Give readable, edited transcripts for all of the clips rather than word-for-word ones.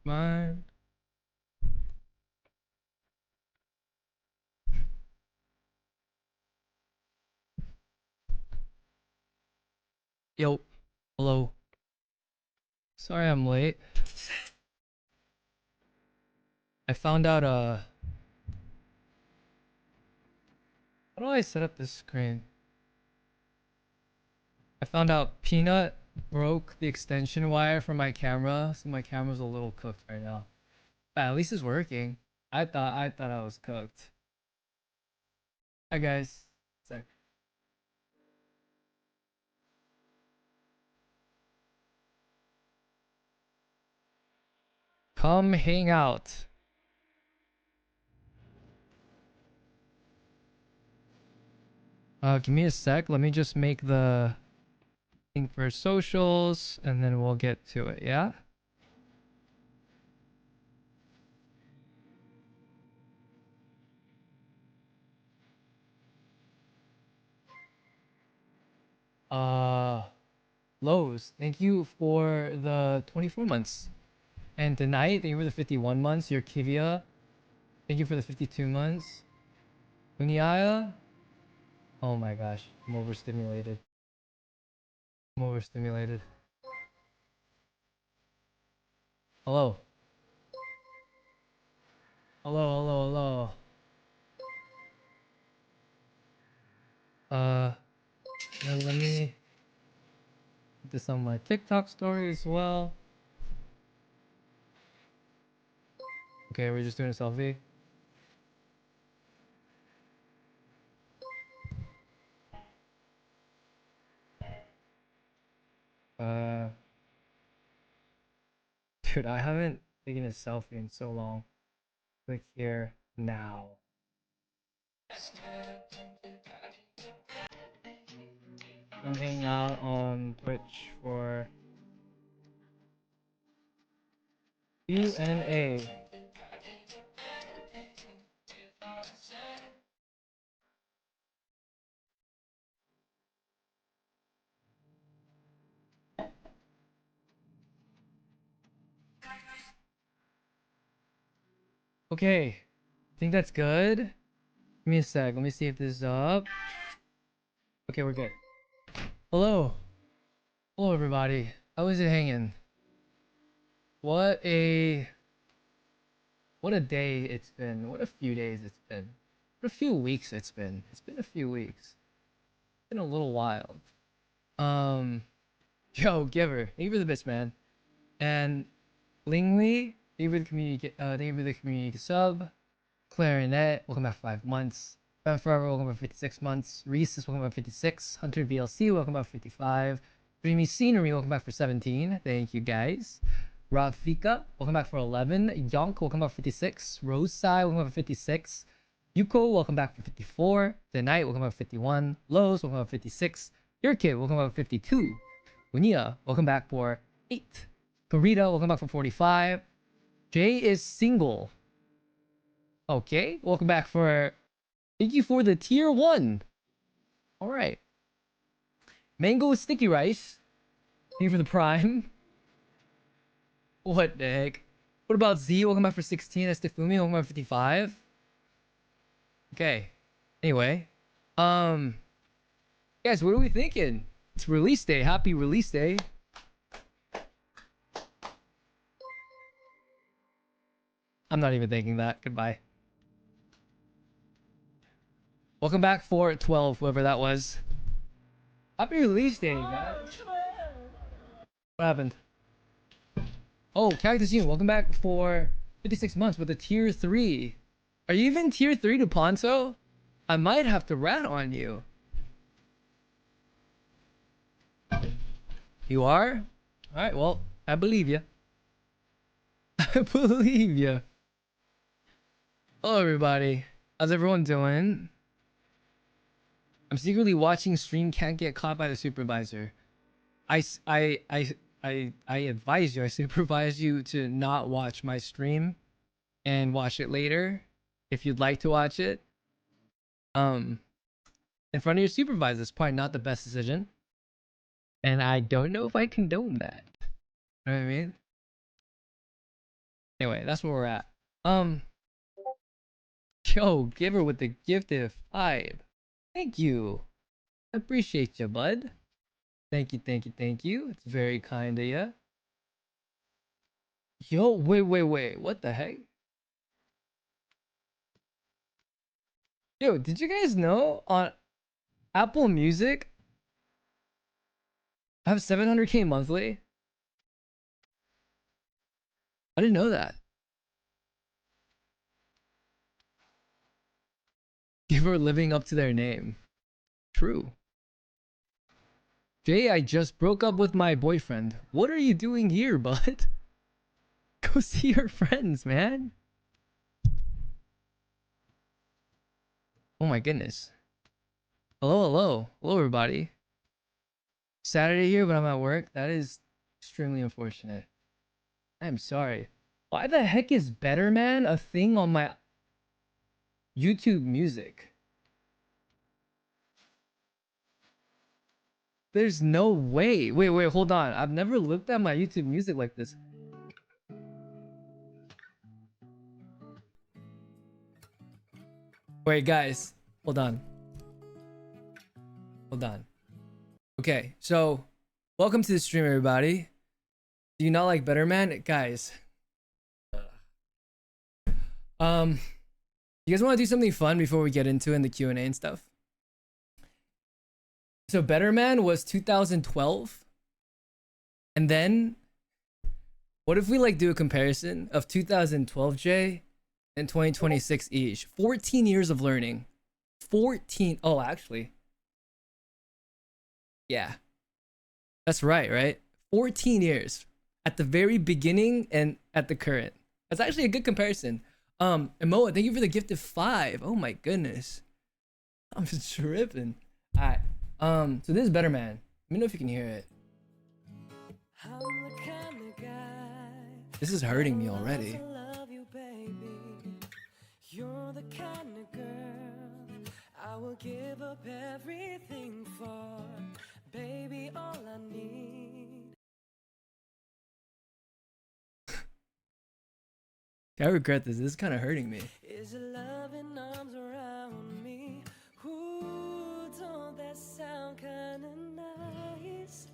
Mine. Yo. Hello. Sorry I'm late. I found out how do I set up this screen? I found out Peanut broke the extension wire for my camera, so my camera's a little cooked right now. But at least it's working. I thought I was cooked. Hi guys. Sec. Come hang out. Give me a sec. Let me just make the thing for socials, and then we'll get to it. Yeah. Uh, Lowe's. Thank you for the 24 months. And tonight, thank you for the 51 months. Your Kivia. Thank you for the 52 months. Uniaya. Oh my gosh, I'm overstimulated. I'm overstimulated. Hello. Hello, hello, hello. Let me put this on my TikTok story as well. Okay, we're just doing a selfie. Uh, Dude, I haven't taken a selfie in so long. Click here now. I'm hanging out on Twitch for Q&A. Okay, I think that's good. Give me a sec. Let me see if this is up. Okay, we're good. Hello. Hello, everybody. How is it hanging? What a day it's been. What a few days it's been. What a few weeks it's been. It's been a few weeks. It's been a little wild. Yo, Giver, thank you for the bits, man. And Lingli, thank you for the community sub. Clarinet, welcome back for 5 months. Ben Forever, welcome back for 56 months. Reese's, welcome back for 56. Hunter VLC, welcome back for 55. Dreamy Scenery, welcome back for 17. Thank you guys. Rafika, welcome back for 11. Yonk, welcome back for 56. Rose Sai, welcome back for 56. Yuko, welcome back for 54. The Night, welcome back for 51. Lowe's, welcome back for 56. Your Kid, welcome back for 52. Unia, welcome back for 8. Karita, welcome back for 45. Jay is single. Okay, welcome back for... Thank you for the tier 1. Alright. Mango Sticky Rice. Thank you for the prime. What the heck? What about Z? Welcome back for 16. Estifumi, welcome back for 55. Okay. Anyway. Guys, what are we thinking? It's release day. Happy release day. I'm not even thinking that. Goodbye. Welcome back for 12, whoever that was. Happy release day, guys. What happened? Oh, Cactus Union, welcome back for 56 months with a tier 3. Are you even tier 3 to Ponzo? I might have to rat on you. You are? Alright, well, I believe you. I believe you. Hello, everybody. How's everyone doing? I'm secretly watching stream, can't get caught by the supervisor. I advise you, I supervise you to not watch my stream and watch it later if you'd like to watch it. In front of your supervisor is probably not the best decision. And I don't know if I condone that. You know what I mean? Anyway, that's where we're at. Yo, Giver with the gifted 5. Thank you. Appreciate you, bud. Thank you, thank you, thank you. It's very kind of you. Yo, wait. What the heck? Yo, did you guys know on Apple Music, I have 700k monthly? I didn't know that. People are living up to their name. True. Jay, I just broke up with my boyfriend. What are you doing here, bud? Go see your friends, man. Oh my goodness. Hello, everybody. Saturday here, but I'm at work. That is extremely unfortunate. I am sorry. Why the heck is Better Man a thing on my YouTube Music? There's no way. Wait, hold on. I've never looked at my YouTube Music like this. Wait, guys. Hold on. Okay, so welcome to the stream, everybody. Do you not like Better Man? Guys. You guys want to do something fun before we get into in the Q&A and stuff? So Better Man was 2012. And then what if we like do a comparison of 2012 J and 2026 each? 14 years of learning. 14. Oh, actually. Yeah. That's right? 14 years at the very beginning and at the current. That's actually a good comparison. And Moa, thank you for the gift of 5. Oh my goodness. I'm just tripping. Alright. So this is Better Man. Let me know if you can hear it. This is hurting me already. You're the kind of girl I will give up everything for. Baby, all I need. I regret this. This is kind of hurting me. Is your loving arms around me? Ooh, don't that sound kind of nice?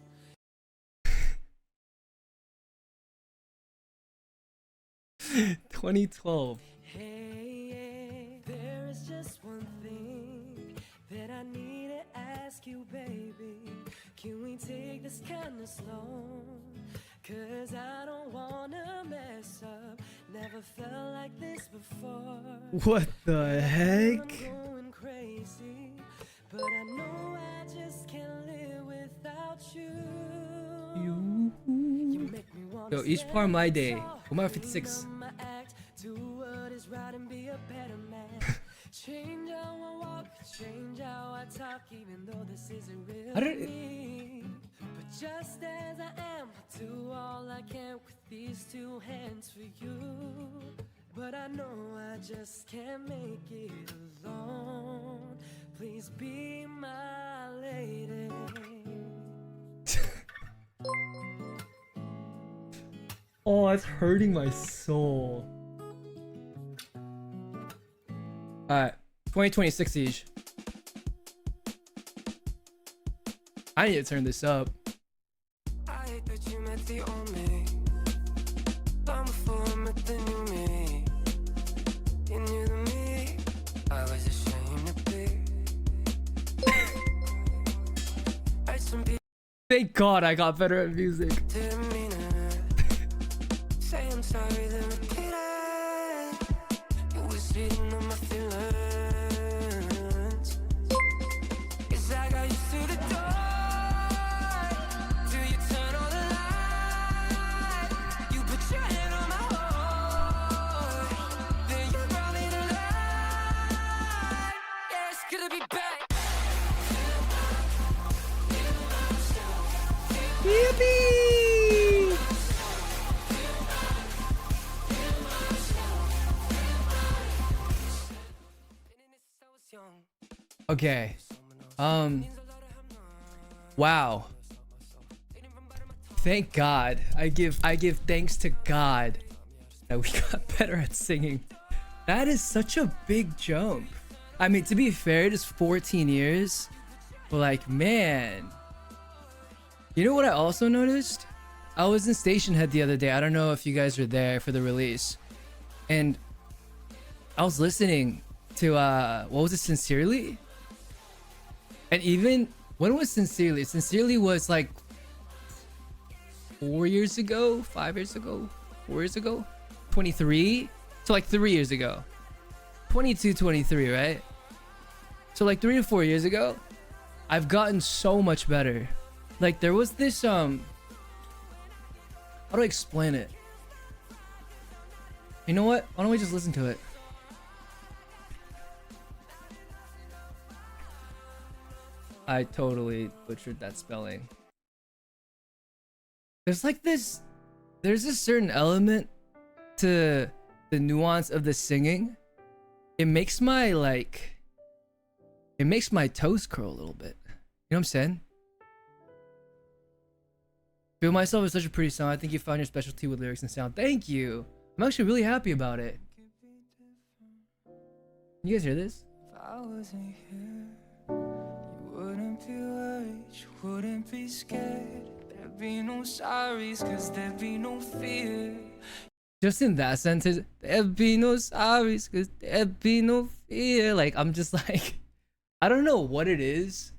2012. Hey, there is just one thing that I need to ask you, baby. Can we take this kind of slow? Cause I don't wanna mess up. Never felt like this before. What the heck? I'm going crazy, but I know I just can't live without you. You make me want. Yo, each part of my day. What am I 56? Do what is right and be a better man. Change how I walk, change how I talk, even though this isn't real me. But just as I am, I do all I can with these two hands for you. But I know I just can't make it alone. Please be my lady. Oh, it's hurting my soul. Alright, 2026 Siege. I need to turn this up. I hate that you met the old me. Long before I met the new me. You knew the me I was ashamed to be. Thank God I got better at music. Say I'm sorry, then repeat it. You was reading on my feelings. Cause I got used to the door. Till you turn on the light. You put your hand on my heart. Then you brought me to life. Yeah, it's gonna be back. Yippee! Okay. Wow. Thank God. I give thanks to God that we got better at singing. That is such a big jump. I mean, to be fair, it is 14 years. But like, man. You know what I also noticed? I was in Station Head the other day. I don't know if you guys were there for the release. And I was listening to, what was it, Sincerely? And even, when was Sincerely? Sincerely was like 4 years ago? 5 years ago? 4 years ago? 23? So like 3 years ago. 22, 23, right? So like 3 to 4 years ago, I've gotten so much better. Like there was this, how do I explain it? You know what? Why don't we just listen to it? I totally butchered that spelling. There's like this, there's a certain element to the nuance of the singing. It makes my like, it makes my toes curl a little bit. You know what I'm saying? Feel Myself is such a pretty song. I think you found your specialty with lyrics and sound. Thank you. I'm actually really happy about it. You guys hear this? If I wasn't here, you wouldn't be worried, you wouldn't be scared. There'd be no sorries, cause there'd be no fear. Just in that sentence, there'd be no sorries, cause there'd be no fear. Like, I'm just like, I don't know what it is,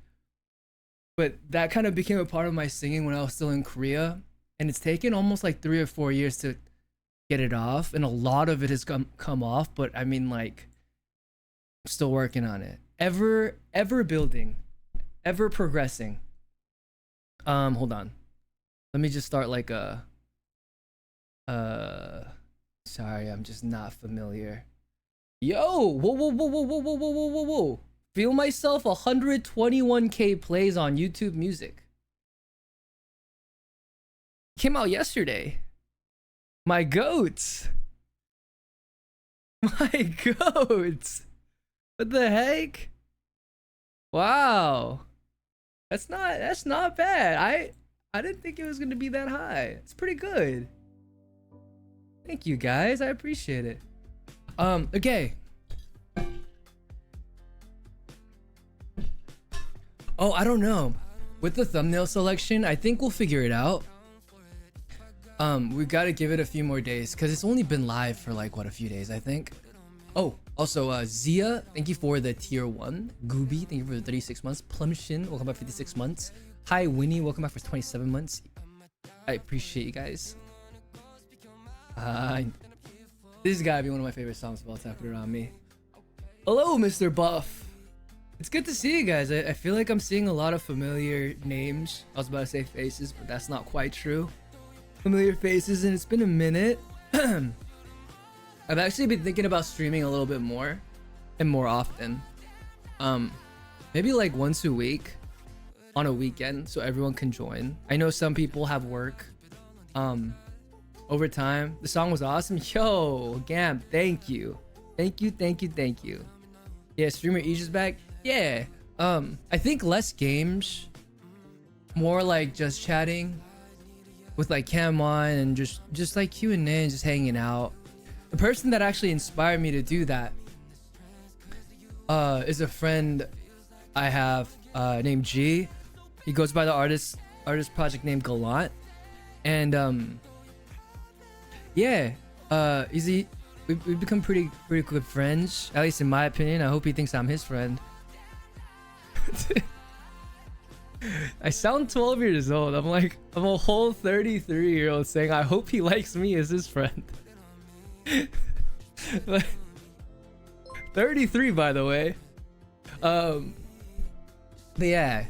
but that kind of became a part of my singing when I was still in Korea. And it's taken almost like 3 or 4 years to get it off. And a lot of it has come off, but I mean, like, I'm still working on it. Ever building, ever progressing. Hold on. Let me just start like a, sorry, I'm just not familiar. Yo, whoa. Feel Myself 121k plays on YouTube Music. Came out yesterday. My goats. My goats. What the heck? Wow. That's not bad. I didn't think it was gonna be that high. It's pretty good. Thank you guys. I appreciate it. Okay. Oh, I don't know. With the thumbnail selection, I think we'll figure it out. We gotta give it a few more days because it's only been live for like what, a few days, I think. Oh, also Zia, thank you for the tier 1. Gooby, thank you for the 36 months. Plumshin, welcome back for 56 months. Hi Winnie, welcome back for 27 months. I appreciate you guys. This has gotta be one of my favorite songs of all time. Put It On Me. Hello, Mr. Buff. It's good to see you guys. I feel like I'm seeing a lot of familiar names. I was about to say faces, but that's not quite true. Familiar faces, and it's been a minute. I've actually been thinking about streaming a little bit more and more often. Maybe like once a week on a weekend so everyone can join. I know some people have work over time. The song was awesome. Yo, Gamp, thank you. Thank you. Yeah, streamer Aegis back. Yeah. I think less games, more like just chatting with like cam on and just like Q&A and just hanging out. The person that actually inspired me to do that is a friend I have named G. He goes by the artist project name Gallant. And yeah, we've become pretty good friends, at least in my opinion. I hope he thinks I'm his friend. I sound 12 years old. I'm a whole 33-year-old saying I hope he likes me as his friend. 33, by the way. But yeah,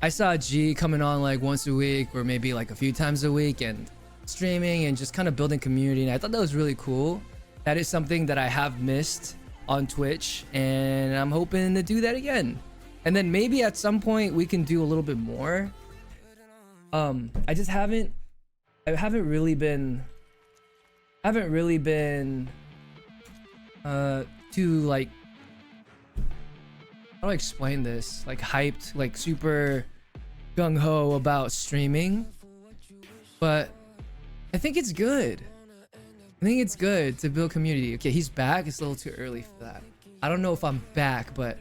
I saw G coming on like once a week or maybe like a few times a week and streaming and just kind of building community, and I thought that was really cool. That is something that I have missed on Twitch, and I'm hoping to do that again. And then maybe at some point we can do a little bit more. I haven't really been too like, how do I explain this? Like hyped, like super gung-ho about streaming. But I think it's good. I think it's good to build community. Okay, he's back. It's a little too early for that. I don't know if I'm back, but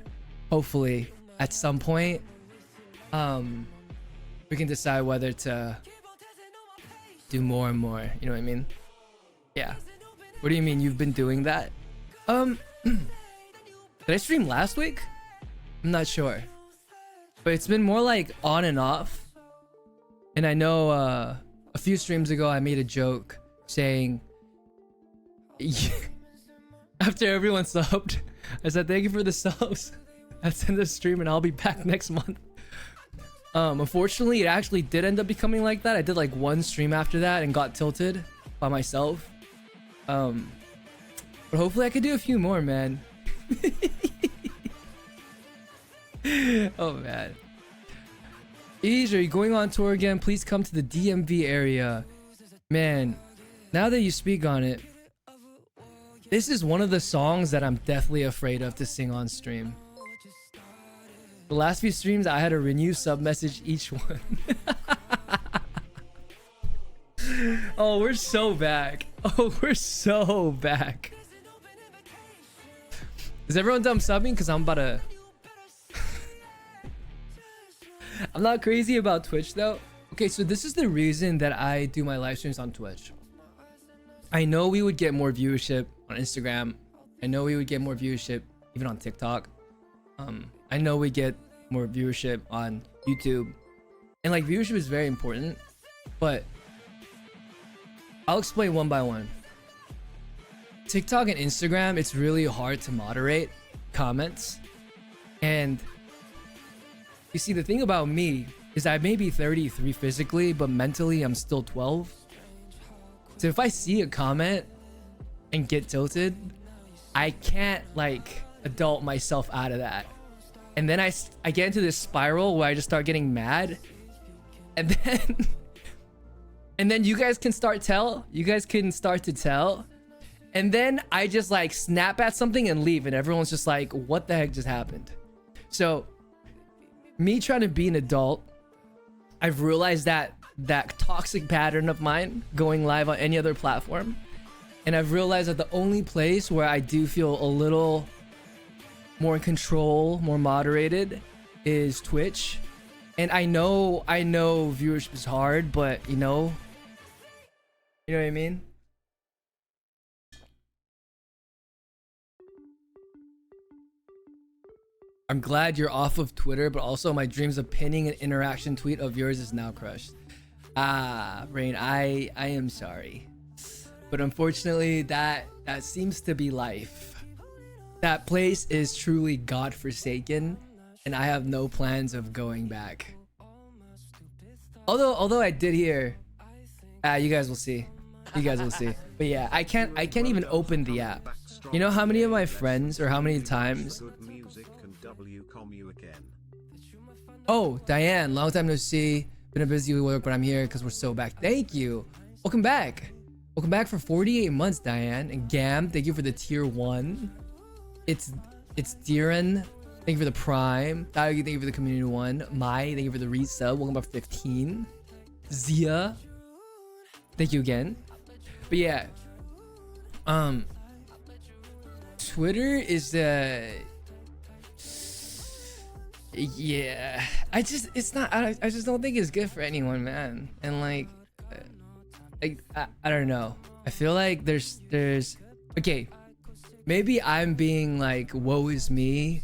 hopefully at some point, we can decide whether to do more and more. You know what I mean? Yeah. What do you mean you've been doing that? Did I stream last week? I'm not sure. But it's been more like on and off. And I know a few streams ago I made a joke saying after everyone subbed, I said thank you for the subs. That's in the stream and I'll be back next month. Unfortunately it actually did end up becoming like that. I did like one stream after that and got tilted by myself. But hopefully I could do a few more, man. Oh man. Ease, are you going on tour again? Please come to the DMV area. Man, now that you speak on it, this is one of the songs that I'm deathly afraid of to sing on stream. The last few streams I had to renew sub message each one. Oh, we're so back. Oh, we're so back. Is everyone done subbing? Because I'm about to... I'm not crazy about Twitch though. Okay, so this is the reason that I do my live streams on Twitch. I know we would get more viewership on Instagram. I know we would get more viewership even on TikTok. I know we get more viewership on YouTube. And like viewership is very important, but I'll explain one by one. TikTok and Instagram, it's really hard to moderate comments. And you see, the thing about me is I may be 33 physically, but mentally I'm still 12. So if I see a comment and get tilted, I can't like adult myself out of that. And then I get into this spiral where I just start getting mad. And then you guys can start to tell. And then I just like snap at something and leave, and everyone's just like, what the heck just happened? So me trying to be an adult, I've realized that toxic pattern of mine going live on any other platform. And I've realized that the only place where I do feel a little more in control, more moderated, is Twitch. And I know viewership is hard, but you know what I mean? I'm glad you're off of Twitter, but also my dreams of pinning an interaction tweet of yours is now crushed. Ah, Rain, I am sorry. But unfortunately, that seems to be life. That place is truly godforsaken, and I have no plans of going back. Although I did hear, you guys will see. You guys will see. But yeah, I can't even open the app. You know how many of my friends, or how many times... Oh, Diane, long time no see. Been a busy work, but I'm here because we're so back. Thank you. Welcome back. Welcome back for 48 months, Diane. And Gam, thank you for the tier 1. It's Diran. Thank you for the prime. Thank you for the community 1. Mai, thank you for the resub. Welcome back for 15. Zia, thank you again. But yeah, Twitter is yeah, I just don't think it's good for anyone, man. And like I don't know. I feel like there's okay, maybe I'm being like woe is me,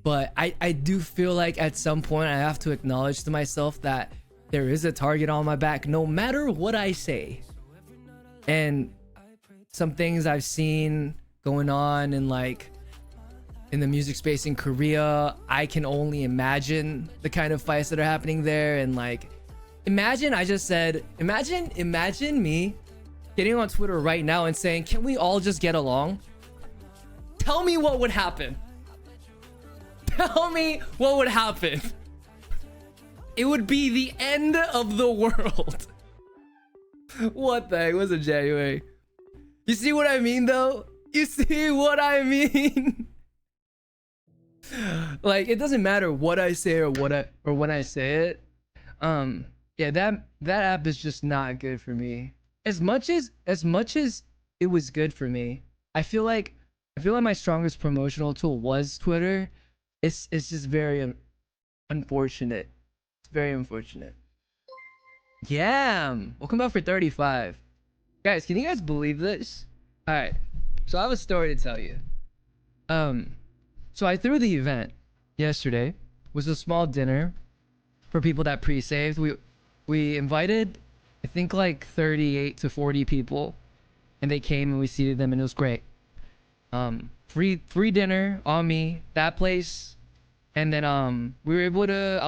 but I do feel like at some point I have to acknowledge to myself that there is a target on my back no matter what I say. And some things I've seen going on in like in the music space in Korea, I can only imagine the kind of fights that are happening there. And like, imagine me getting on Twitter right now and saying, can we all just get along? Tell me what would happen. Tell me what would happen. It would be the end of the world. What the heck was it, January? You see what I mean though? You see what I mean? Like, it doesn't matter what I say or when I say it. Yeah, that app is just not good for me. As much as it was good for me. I feel like my strongest promotional tool was Twitter. It's just very unfortunate. It's very unfortunate. Yeah. Welcome back for 35. Guys, can you guys believe this? Alright. So I have a story to tell you. Um so I threw the event yesterday. It was a small dinner for people that pre-saved. We invited I think like 38 to 40 people, and they came and we seated them and it was great. Free dinner on me, that place. And then I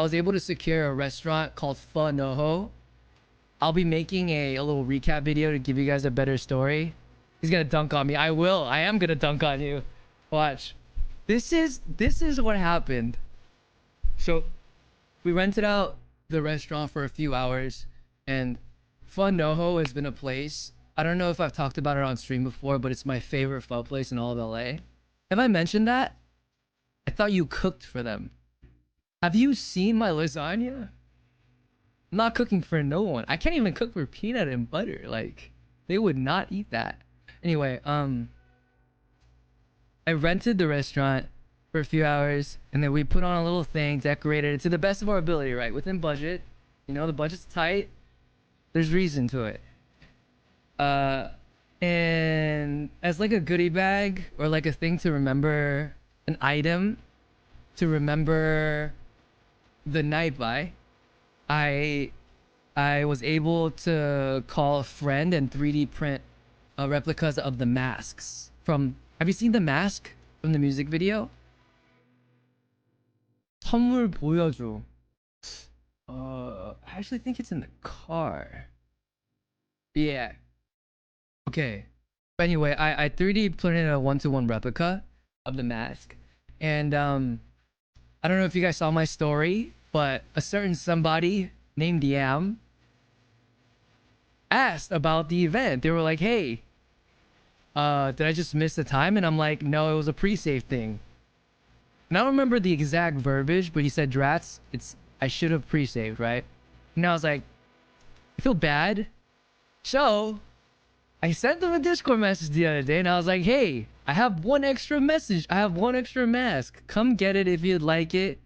was able to secure a restaurant called Pho Noho. I'll be making a little recap video to give you guys a better story. He's gonna dunk on me. I am gonna dunk on you. Watch. This is what happened. So we rented out the restaurant for a few hours, and Pho Noho has been a place. I don't know if I've talked about it on stream before, but it's my favorite pho place in all of LA. Have I mentioned that? I thought you cooked for them. Have you seen my lasagna? I'm not cooking for no one. I can't even cook for peanut and butter. Like, they would not eat that. Anyway, I rented the restaurant for a few hours, and then we put on a little thing, decorated it to the best of our ability, right? Within budget. You know, the budget's tight. There's reason to it. And as like a goodie bag or like a thing to remember, an item to remember the night by, I was able to call a friend and 3D print replicas of the masks from. Have you seen the mask from the music video? 선물 보여줘. I actually think it's in the car. Yeah. Okay. But anyway, I 3D printed a 1-to-1 replica of the mask, and I don't know if you guys saw my story, but a certain somebody named Yam asked about the event. They were like, "Hey, did I just miss the time?" And I'm like, "No, it was a pre-save thing." And I don't remember the exact verbiage, but he said, "Drats, I should have pre-saved, right?" And I was like, I feel bad. So I sent them a Discord message the other day, and I was like, "Hey, I have one extra message. I have one extra mask. Come get it if you'd like it."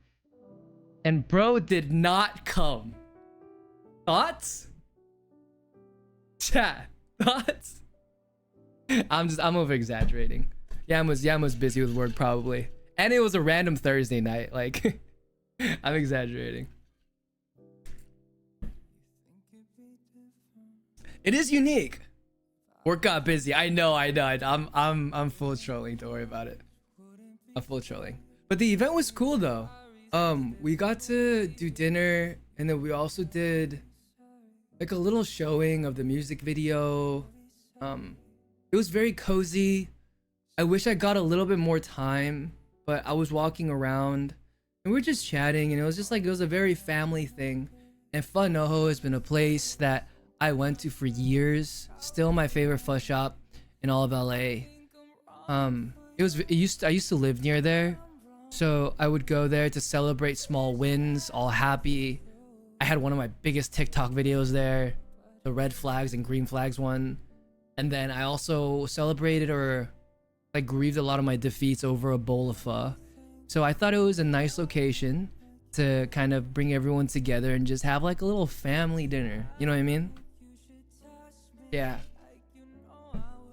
And bro did not come. Thoughts? Chat. Thoughts? I'm over exaggerating. Yam was busy with work probably. And it was a random Thursday night. Like, I'm exaggerating. It is unique. Work got busy. I know. I'm full trolling. Don't worry about it. I'm full trolling. But the event was cool though. We got to do dinner, and then we also did like a little showing of the music video. It was very cozy. I wish I got a little bit more time, but I was walking around and we were just chatting, and it was just like, it was a very family thing. And Pho Noho has been a place that I went to for years. Still my favorite pho shop in all of LA. I used to live near there, so I would go there to celebrate small wins, all happy. I had one of my biggest TikTok videos there, the red flags and green flags one. And then I also celebrated or like grieved a lot of my defeats over a bowl of pho. So I thought it was a nice location to kind of bring everyone together and just have like a little family dinner. You know what I mean? Yeah.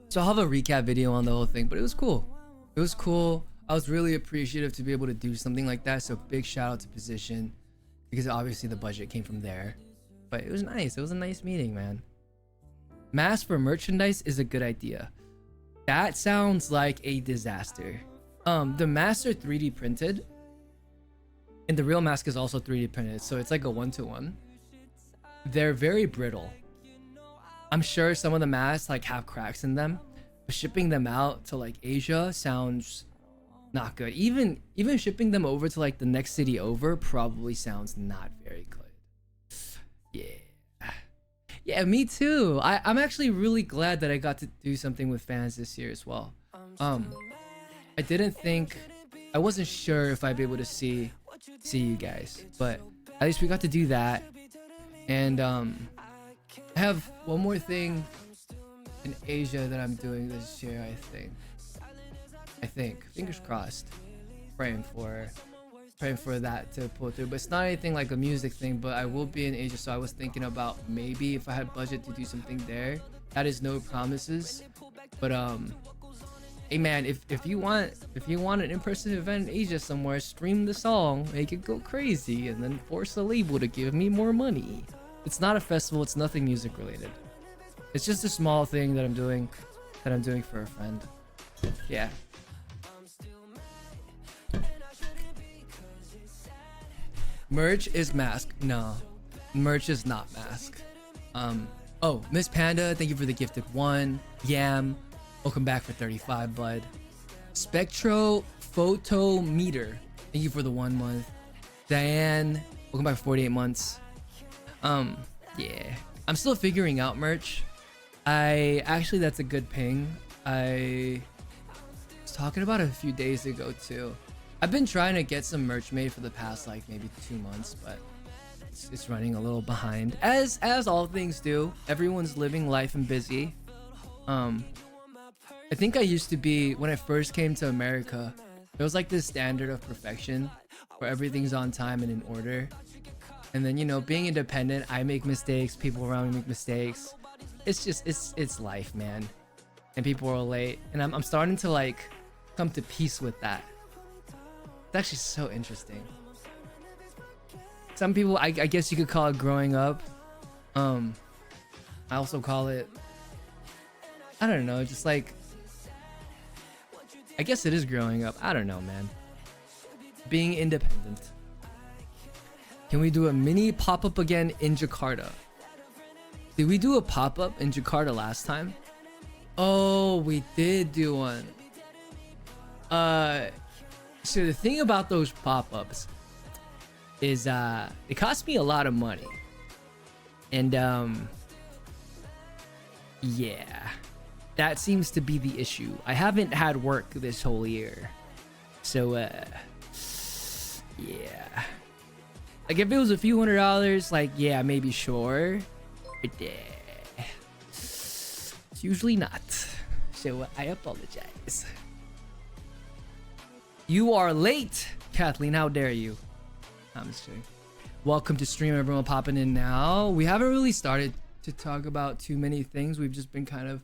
So I'll have a recap video on the whole thing, but it was cool. It was cool. I was really appreciative to be able to do something like that. So big shout out to Position, because obviously the budget came from there. But it was nice. It was a nice meeting, man. Mask for merchandise is a good idea. That sounds like a disaster. The masks are 3D printed, and the real mask is also 3D printed, so it's like a 1-to-1. They're very brittle. I'm sure some of the masks like have cracks in them, but shipping them out to like Asia sounds not good. Even shipping them over to like the next city over probably sounds not very good. Yeah, me too. I'm actually really glad that I got to do something with fans this year as well. I wasn't sure if I'd be able to see you guys, but at least we got to do that. And I have one more thing in Asia that I'm doing this year. I think. Fingers crossed. Praying for that to pull through. But it's not anything like a music thing. But I will be in Asia, so I was thinking about maybe if I had budget to do something there. That is no promises. But hey man, if you want an in-person event in Asia somewhere, stream the song, make it go crazy, and then force the label to give me more money. It's not a festival. It's nothing music related. It's just a small thing that I'm doing for a friend. Yeah. Merch is mask. No, merch is not mask. Oh, Miss Panda, thank you for the gifted 1. Yam, welcome back for 35, bud. Spectro Photometer, thank you for the 1 month. Diane, welcome back for 48 months. Yeah, I'm still figuring out merch. Actually, that's a good ping. I was talking about it a few days ago too. I've been trying to get some merch made for the past like maybe 2 months, but it's running a little behind, as all things do. Everyone's living life and busy. I think I used to be, when I first came to America, there was like this standard of perfection where everything's on time and in order. And then, you know, being independent, I make mistakes, people around me make mistakes. It's just it's life, man. And people are late, and I'm starting to like come to peace with that. It's actually so interesting. Some people, I guess you could call it growing up. I also call it, I don't know, just like, I guess it is growing up. I don't know, man. Being independent. Can we do a mini pop-up again in Jakarta? Did we do a pop-up in Jakarta last time? Oh, we did do one. So the thing about those pop-ups is it cost me a lot of money. And yeah, that seems to be the issue. I haven't had work this whole year. So yeah. Like if it was a few $100s, like yeah, maybe sure. But it's usually not. So I apologize. You are late, Kathleen. How dare you? I'm just kidding. Welcome to stream, everyone popping in now. We haven't really started to talk about too many things. We've just been kind of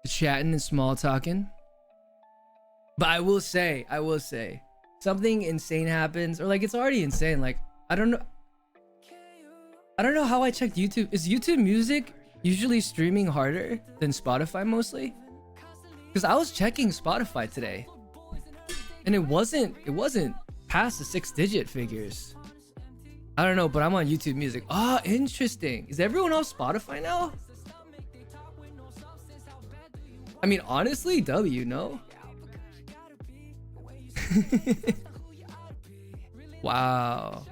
chatting and small talking. But I will say, something insane happens, or like it's already insane. Like I don't know how I checked YouTube. Is YouTube Music usually streaming harder than Spotify mostly? Because I was checking Spotify today, and it wasn't past the 6-digit figures. I don't know, but I'm on YouTube Music. Oh, interesting. Is everyone off Spotify now? I mean, honestly, W, no? Wow.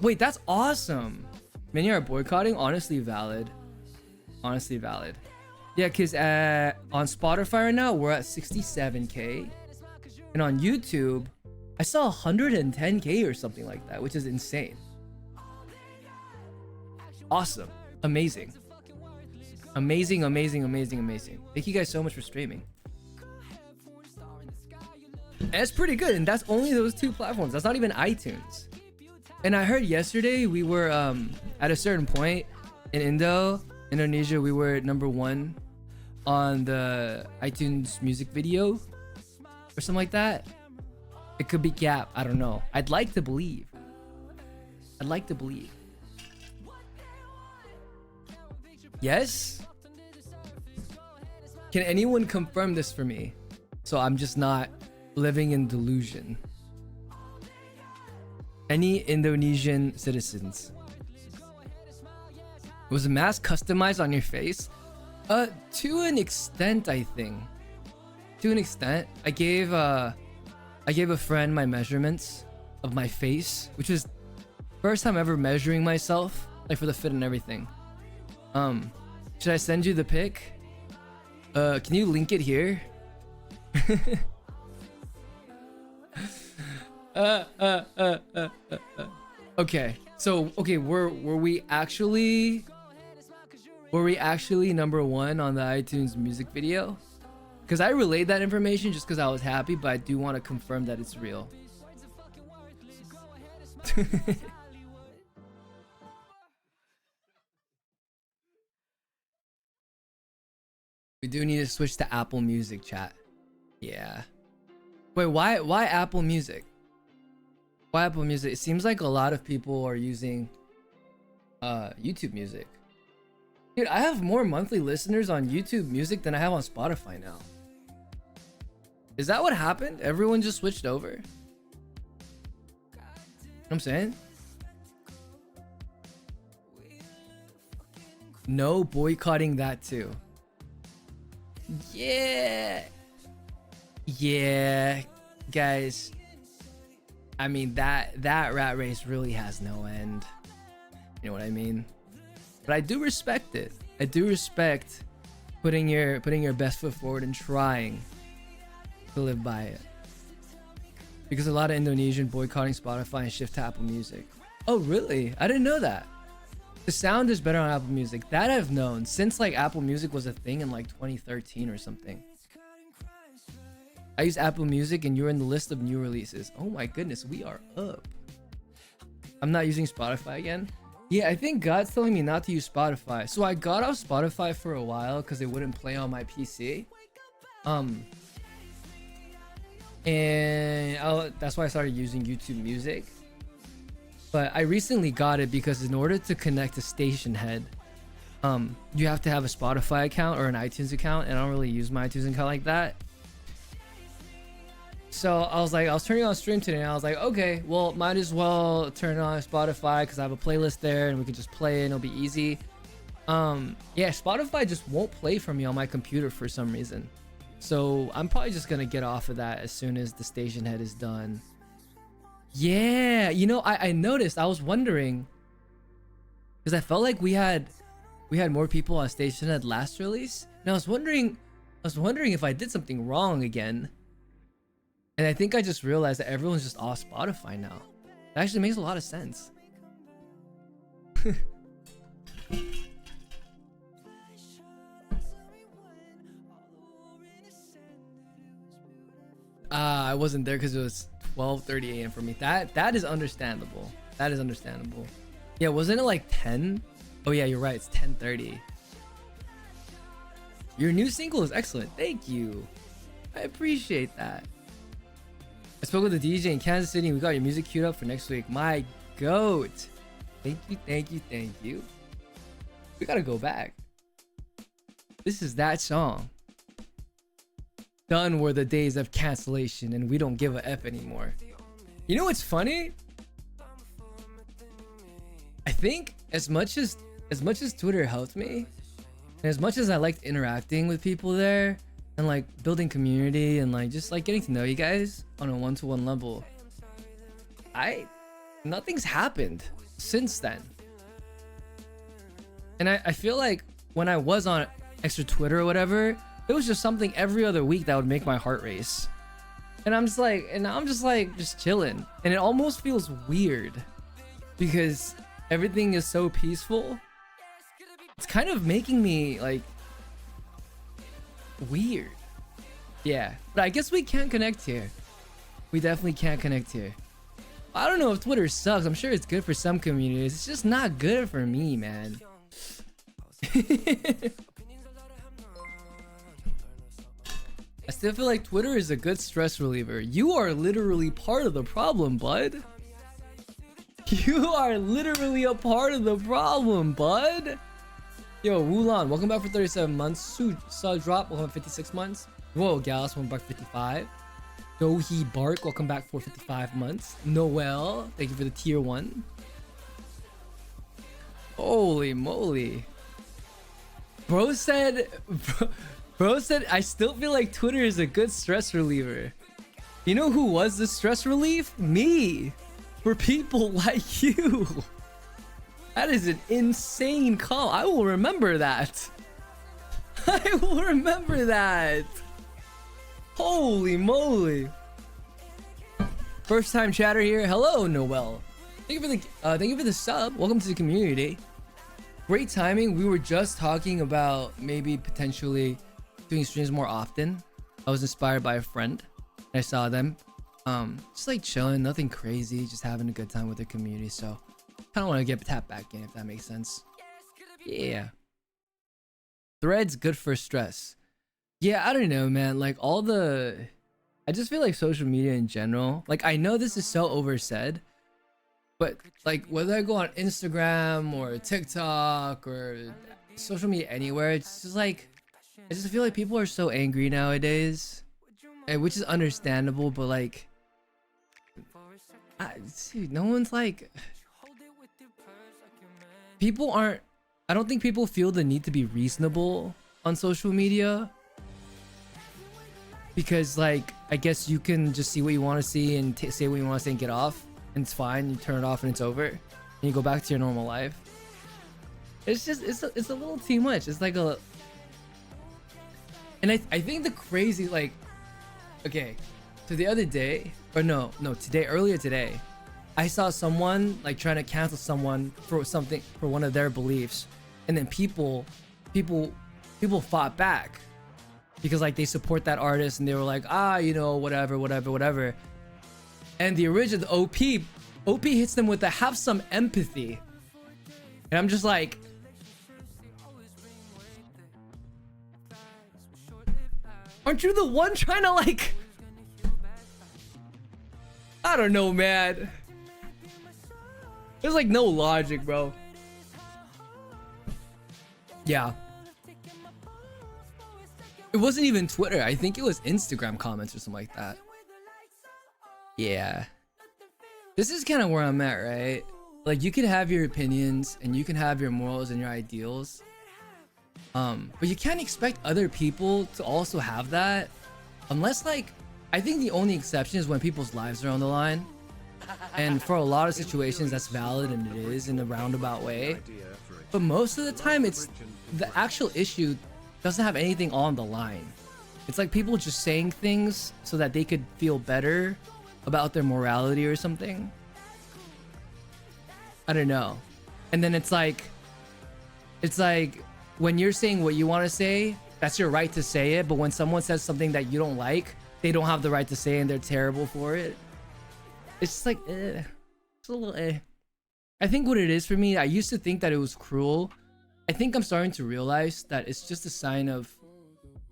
Wait, that's awesome. Many are boycotting. Honestly valid. Yeah, because on Spotify right now, we're at 67K. And on YouTube, I saw 110K or something like that, which is insane. Awesome. Amazing. Thank you guys so much for streaming. And it's pretty good, and that's only those 2 platforms. That's not even iTunes. And I heard yesterday we were at a certain point in Indonesia, we were #1 on the iTunes music video or something like that. It could be Gap. I don't know. I'd like to believe. Yes? Can anyone confirm this for me? So I'm just not living in delusion. Any Indonesian citizens? Was the mask customized on your face? To an extent, I think. To an extent. I gave a friend my measurements of my face, which was first time ever measuring myself, like for the fit and everything. Should I send you the pic? Can you link it here? Okay, so were we actually Were we actually #1 on the iTunes music video? Because I relayed that information just because I was happy, but I do want to confirm that it's real. We do need to switch to Apple Music, chat. Yeah. Wait, why Apple Music? Why Apple Music? It seems like a lot of people are using YouTube Music. Dude, I have more monthly listeners on YouTube Music than I have on Spotify now. Is that what happened? Everyone just switched over? You know what I'm saying? No, boycotting that too. Yeah. Yeah, guys. I mean, that rat race really has no end. You know what I mean? But I do respect it. I do respect putting your best foot forward and trying to live by it. Because a lot of Indonesian boycotting Spotify and shift to Apple Music. Oh, really? I didn't know that. The sound is better on Apple Music. That I've known since like Apple Music was a thing in like 2013 or something. I use Apple Music and you're in the list of new releases. Oh my goodness, we are up. I'm not using Spotify again. Yeah, I think God's telling me not to use Spotify. So I got off Spotify for a while because it wouldn't play on my PC. That's why I started using YouTube Music. But I recently got it because in order to connect to Station Head, you have to have a Spotify account or an iTunes account, and I don't really use my iTunes account like that. So I was turning on stream today, and I was like, okay, well, might as well turn on Spotify because I have a playlist there, and we can just play it, and it'll be easy. Yeah, Spotify just won't play for me on my computer for some reason. So I'm probably just gonna get off of that as soon as the Station Head is done. Yeah, you know, I noticed. I was wondering because I felt like we had more people on Station Head last release, and I was wondering if I did something wrong again. And I think I just realized that everyone's just off Spotify now. That actually makes a lot of sense. I wasn't there because it was 12:30 a.m. for me. That is understandable. That is understandable. Yeah, wasn't it like 10? Oh yeah, you're right. It's 10:30. Your new single is excellent. Thank you. I appreciate that. I spoke with the DJ in Kansas City and we got your music queued up for next week. My goat. Thank you, thank you, thank you. We gotta go back. This is that song. Done were the days of cancellation and we don't give a F anymore. You know what's funny? I think as much as Twitter helped me, and as much as I liked interacting with people there, and like building community and like just like getting to know you guys on a one-to-one level, nothing's happened since then. And I feel like when I was on extra Twitter or whatever, it was just something every other week that would make my heart race. And I'm just chilling. And it almost feels weird because everything is so peaceful. It's kind of making me like weird. Yeah, but I guess we can't connect here. We definitely can't connect here. I don't know if Twitter sucks. I'm sure it's good for some communities. It's just not good for me, man. I still feel like Twitter is a good stress reliever. You are literally part of the problem, bud. You are literally a part of the problem, bud. Yo, Wulan, welcome back for 37 months. Su Saw Drop, welcome back 56 months. Whoa, Gallus, welcome back 55. Dohi Bark, welcome back for 55 months. Noel, thank you for the tier 1. Holy moly. Bro said, I still feel like Twitter is a good stress reliever. You know who was the stress relief? Me. For people like you. That is an insane call. I will remember that. I will remember that. Holy moly. First time chatter here. Hello, Noel. Thank you for the sub. Welcome to the community. Great timing. We were just talking about maybe potentially doing streams more often. I was inspired by a friend. I saw them. Just like chilling, nothing crazy, just having a good time with their community. So kind of want to get tapped back in, if that makes sense. Yeah. Threads good for stress. Yeah, I don't know, man. Like I just feel like social media in general. Like I know this is so oversaid, but like whether I go on Instagram or TikTok or social media anywhere, it's just like I just feel like people are so angry nowadays, and which is understandable. But like, dude, no one's like, people aren't. I don't think people feel the need to be reasonable on social media, because like I guess you can just see what you want to see and say what you want to say and get off, and it's fine. You turn it off and it's over, and you go back to your normal life. It's just it's a little too much. It's like a, and I think the crazy, like, okay, so the other day, or no today, earlier today, I saw someone like trying to cancel someone for something, for one of their beliefs, and then people fought back because like they support that artist and they were like, you know, whatever. And the original, the OP hits them with the have some empathy. And I'm just like, aren't you the one trying to like, I don't know, man. There's like no logic, bro. Yeah. It wasn't even Twitter. I think it was Instagram comments or something like that. Yeah. This is kind of where I'm at, right? Like you can have your opinions and you can have your morals and your ideals. But you can't expect other people to also have that. Unless like, I think the only exception is when people's lives are on the line. And for a lot of situations that's valid, and it is in a roundabout way. But most of the time it's the actual issue doesn't have anything on the line. It's like people just saying things so that they could feel better about their morality or something. I don't know. And then it's like when you're saying what you want to say, that's your right to say it. But when someone says something that you don't like, they don't have the right to say it and they're terrible for it. It's just like, it's a little I think what it is for me, I used to think that it was cruel. I think I'm starting to realize that it's just a sign of,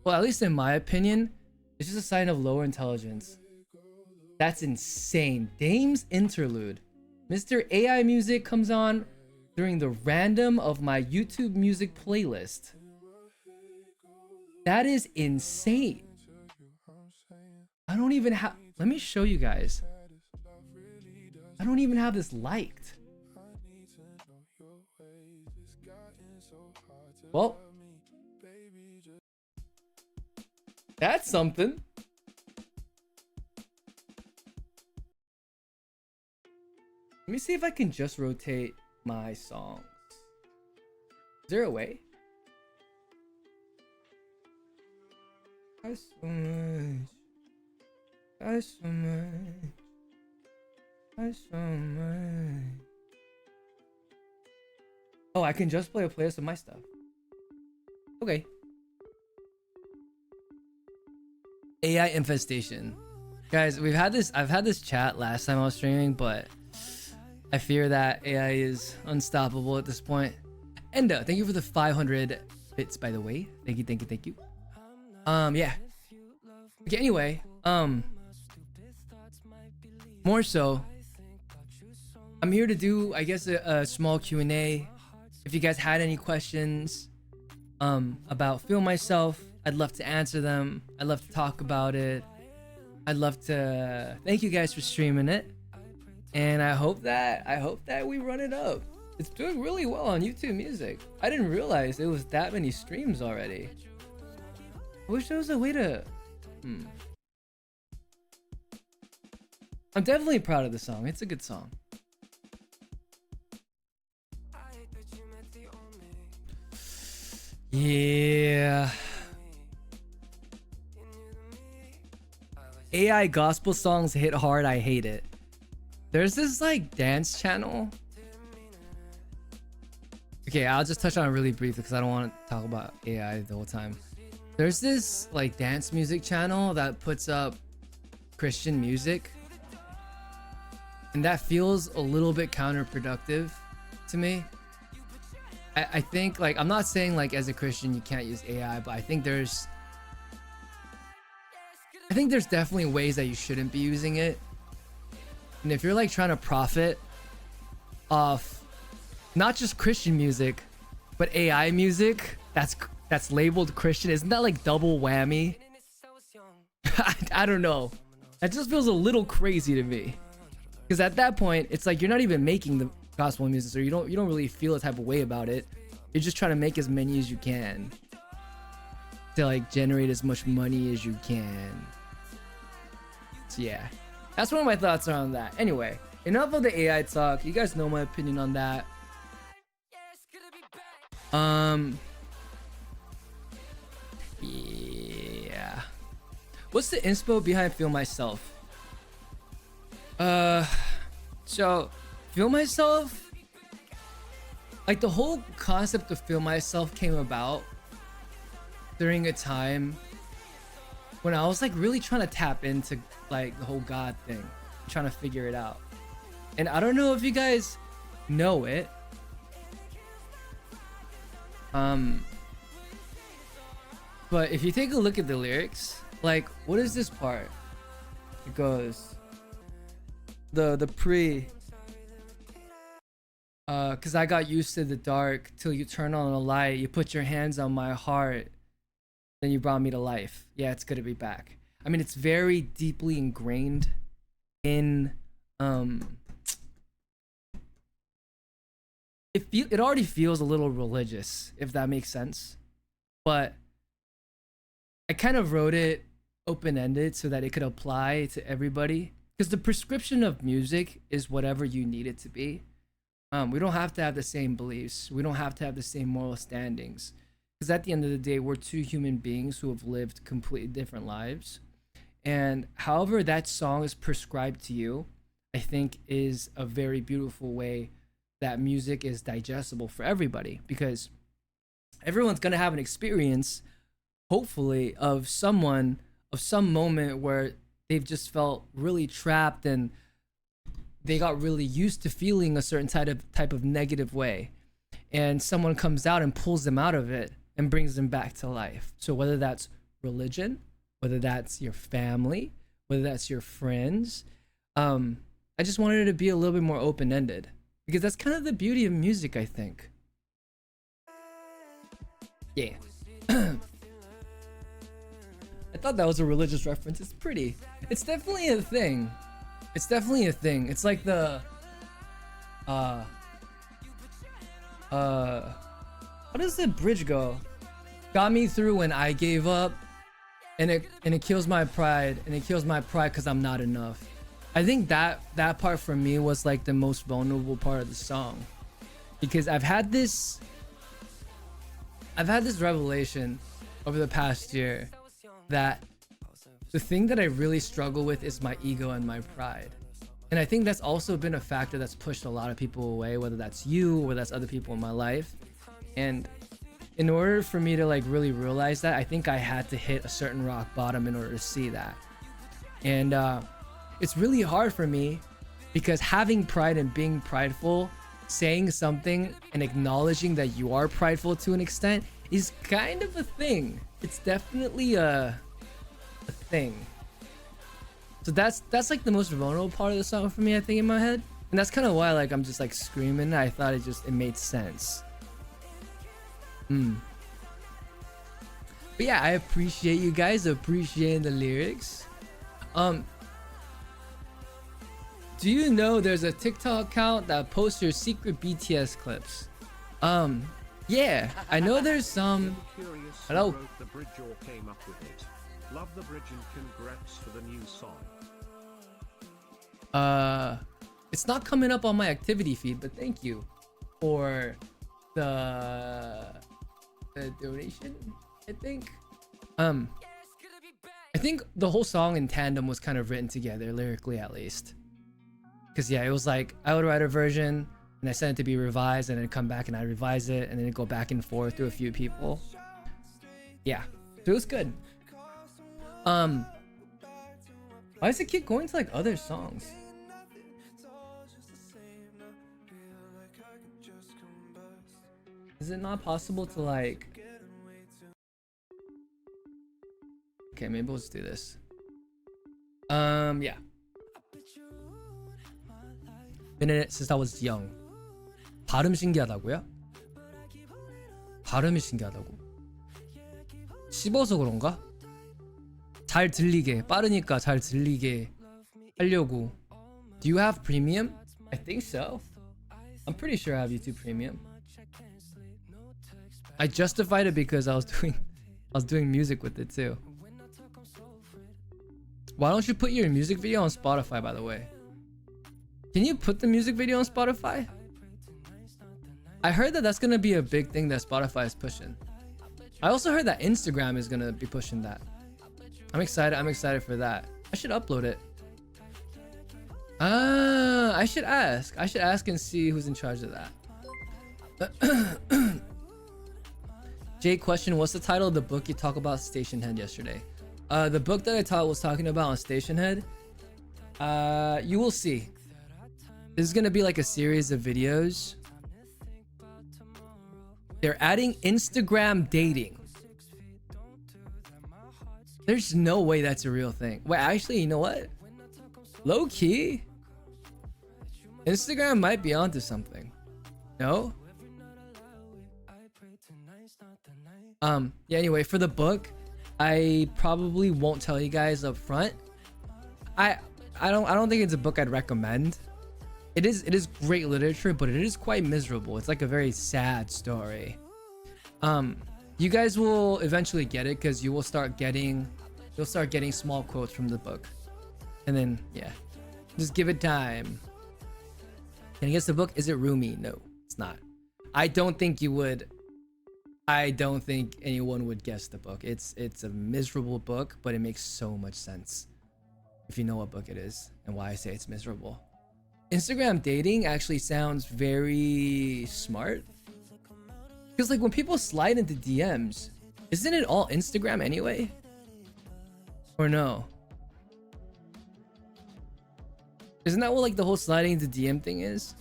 well, at least in my opinion, it's just a sign of lower intelligence. That's insane. Dame's interlude. Mr. AI music comes on during the random of my YouTube music playlist. That is insane. I don't even have, let me show you guys. I don't even have this liked. Well, that's something. Let me see if I can just rotate my songs. Is there a way? So much. So much. Oh, I can just play a playlist of my stuff. Okay. AI infestation. Guys, I've had this chat last time I was streaming, but I fear that AI is unstoppable at this point. Enda, thank you for the 500 bits, by the way. Thank you. Yeah. Okay, anyway, more so, I'm here to do, I guess, a small Q&A. If you guys had any questions about Feel Myself, I'd love to answer them. I'd love to talk about it. I'd love to thank you guys for streaming it. And I hope that we run it up. It's doing really well on YouTube Music. I didn't realize it was that many streams already. I wish there was a way to... I'm definitely proud of the song. It's a good song. Yeah. AI gospel songs hit hard. I hate it. There's this like dance channel. Okay, I'll just touch on it really briefly because I don't want to talk about AI the whole time. There's this like dance music channel that puts up Christian music, and that feels a little bit counterproductive to me. I think, like, I'm not saying like as a Christian you can't use AI, but I think there's definitely ways that you shouldn't be using it. And if you're like trying to profit off not just Christian music but AI music that's labeled Christian, isn't that like double whammy? I don't know, that just feels a little crazy to me, because at that point it's like you're not even making the gospel music, so you don't really feel a type of way about it. You're just trying to make as many as you can to like generate as much money as you can. So yeah, that's one of my thoughts on that. Anyway, enough of the AI talk. You guys know my opinion on that. Yeah, what's the inspo behind Feel Myself? So Feel Myself, like the whole concept of Feel Myself came about during a time when I was like really trying to tap into like the whole God thing, trying to figure it out. And I don't know if you guys know it. But if you take a look at the lyrics, like, what is this part? It goes the pre, cause I got used to the dark till you turn on the light, you put your hands on my heart, then you brought me to life. Yeah, it's good to be back. I mean, it's very deeply ingrained in it already feels a little religious, if that makes sense. But I kind of wrote it open-ended so that it could apply to everybody, because the prescription of music is whatever you need it to be. We don't have to have the same beliefs, we don't have to have the same moral standings, because at the end of the day we're two human beings who have lived completely different lives. And however that song is prescribed to you, I think is a very beautiful way that music is digestible for everybody, because everyone's gonna have an experience, hopefully, of some moment where they've just felt really trapped and they got really used to feeling a certain type of negative way, and someone comes out and pulls them out of it and brings them back to life. So whether that's religion, whether that's your family, whether that's your friends, I just wanted it to be a little bit more open-ended, because that's kind of the beauty of music, I think. Yeah. I thought that was a religious reference. It's pretty. It's definitely a thing. It's definitely a thing. It's like the how does the bridge go? Got me through when I gave up, and it kills my pride, and it kills my pride because I'm not enough. I think that part for me was like the most vulnerable part of the song, because I've had this revelation over the past year that the thing that I really struggle with is my ego and my pride. And I think that's also been a factor that's pushed a lot of people away, whether that's you or that's other people in my life. And in order for me to like really realize that, I think I had to hit a certain rock bottom in order to see that. And it's really hard for me, because having pride and being prideful, saying something and acknowledging that you are prideful to an extent, is kind of a thing. It's definitely a thing. So that's like the most vulnerable part of the song for me, I think, in my head. And that's kind of why like I'm just like screaming. I thought it made sense. But yeah, I appreciate you guys appreciating the lyrics. Do you know there's a TikTok account that posts your secret BTS clips? Yeah, I know there's some. Hello. The bridge or came up with it. Love the bridge and congrats for the new song. It's not coming up on my activity feed, but thank you for the donation, I think. I think the whole song in tandem was kind of written together, lyrically at least. Because yeah, it was like I would write a version, and I send it to be revised, and then come back and I revise it, and then it go back and forth through a few people. Yeah, so it was good. Why does it keep going to like other songs? Is it not possible to like... Okay, maybe we'll just do this. Yeah. Been in it since I was young. 발음 신기하다고요? 발음이 신기하다고? 씹어서 그런가? 잘 들리게, 빠르니까 잘 들리게 하려고. Do you have premium? I think so. I'm pretty sure I have YouTube Premium. I justified it because I was doing music with it too. Why don't you put your music video on Spotify, by the way? Can you put the music video on Spotify? I heard that that's gonna be a big thing that Spotify is pushing. I also heard that Instagram is gonna be pushing that. I'm excited for that. I should upload it. I should ask and see who's in charge of that. Jay, question, what's the title of the book you talked about Station Head yesterday? The book that I was talking about on Station Head, you will see. This is gonna be like a series of videos. They're adding Instagram dating. There's no way that's a real thing. Wait, actually, you know what? Low key, Instagram might be onto something. No? Yeah, anyway, for the book, I probably won't tell you guys up front. I don't think it's a book I'd recommend. It is great literature, but it is quite miserable. It's like a very sad story. You guys will eventually get it because you'll start getting small quotes from the book. And then yeah, just give it time. Can you guess the book? Is it Rumi? No, it's not. I don't think you would. I don't think anyone would guess the book. It's a miserable book, but it makes so much sense if you know what book it is and why I say it's miserable. Instagram dating actually sounds very smart. Because like when people slide into DMs, isn't it all Instagram anyway? Or no? Isn't that what like the whole sliding into DM thing is?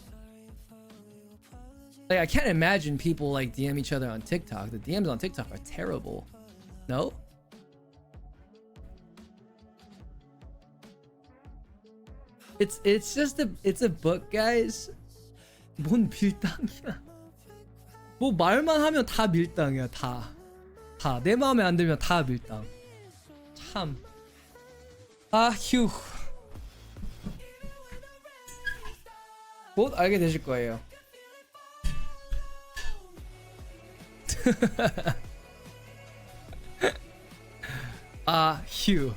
Like I can't imagine people like DM each other on TikTok. The DMs on TikTok are terrible. No? It's just a book, guys. 뭔 밀당이야. 뭐 말만 하면 다 밀당이야. 다 내 마음에 안 들면 다 밀당. 참. 휴. 곧 알게 되실 거예요. 휴.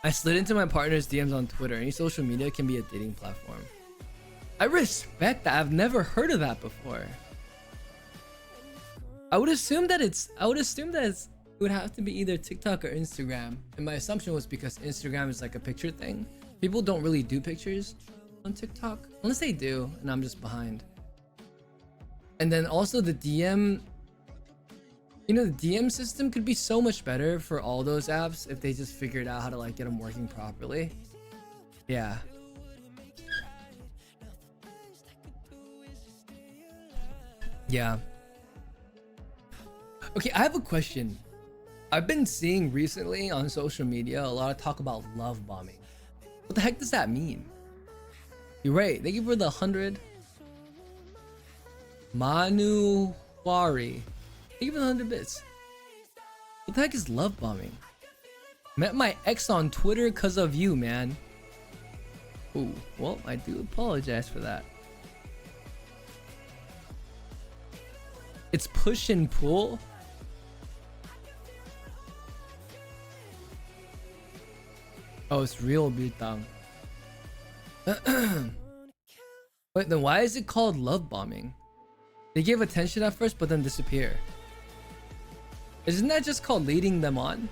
I slid into my partner's DMs on Twitter. Any social media can be a dating platform. I respect that. I've never heard of that before. I would assume that it would have to be either TikTok or Instagram. And my assumption was because Instagram is like a picture thing. People don't really do pictures on TikTok. Unless they do, and I'm just behind. And then also the DM, you know, the DM system could be so much better for all those apps if they just figured out how to like get them working properly. Yeah. Yeah. Okay, I have a question. I've been seeing recently on social media a lot of talk about love bombing. What the heck does that mean? You're right. Thank you for the 100. Manu Wari. Thank you for the 100 bits. What the heck is love bombing? Met my ex on Twitter because of you, man. Ooh, well, I do apologize for that. It's push and pull. Oh, it's real 밀당. Wait, then why is it called love bombing? They give attention at first, but then disappear. Isn't that just called leading them on?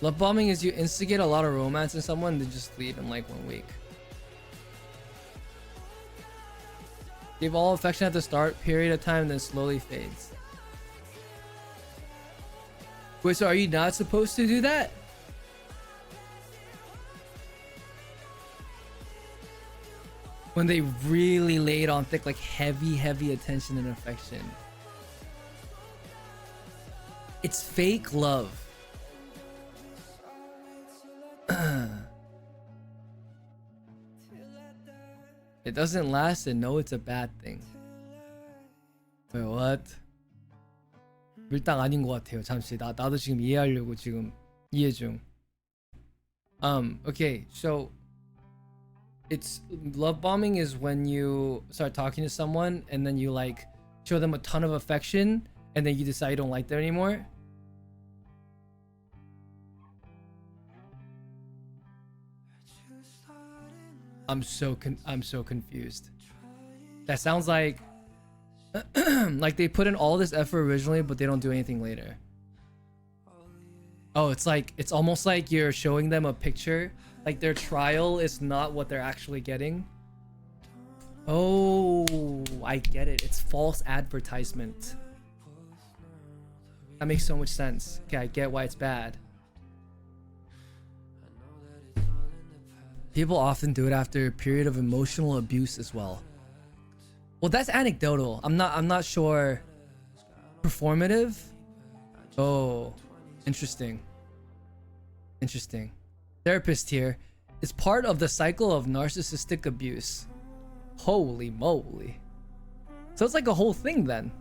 Love bombing is you instigate a lot of romance in someone, they just leave in like 1 week. Give all affection at the start, period of time, then slowly fades. Wait, so are you not supposed to do that? When they really laid on thick, like heavy attention and affection. It's fake love. It doesn't last and no, it's a bad thing. Wait, what? 밀당 아닌 것 같아요. 잠시 나도 지금 이해하려고 지금 이해 중. Okay, so it's love bombing is when you start talking to someone and then you like show them a ton of affection and then you decide you don't like them anymore. I'm so confused. That sounds like like they put in all this effort originally but they don't do anything later. Oh, it's almost like you're showing them a picture, like their trial is not what they're actually getting. Oh, I get it. It's false advertisement. That makes so much sense. Okay, I get why it's bad. People often do it after a period of emotional abuse as well. Well, that's anecdotal. I'm not sure. Performative? Oh, interesting. Interesting. Therapist here is part of the cycle of narcissistic abuse. Holy moly. So it's like a whole thing then.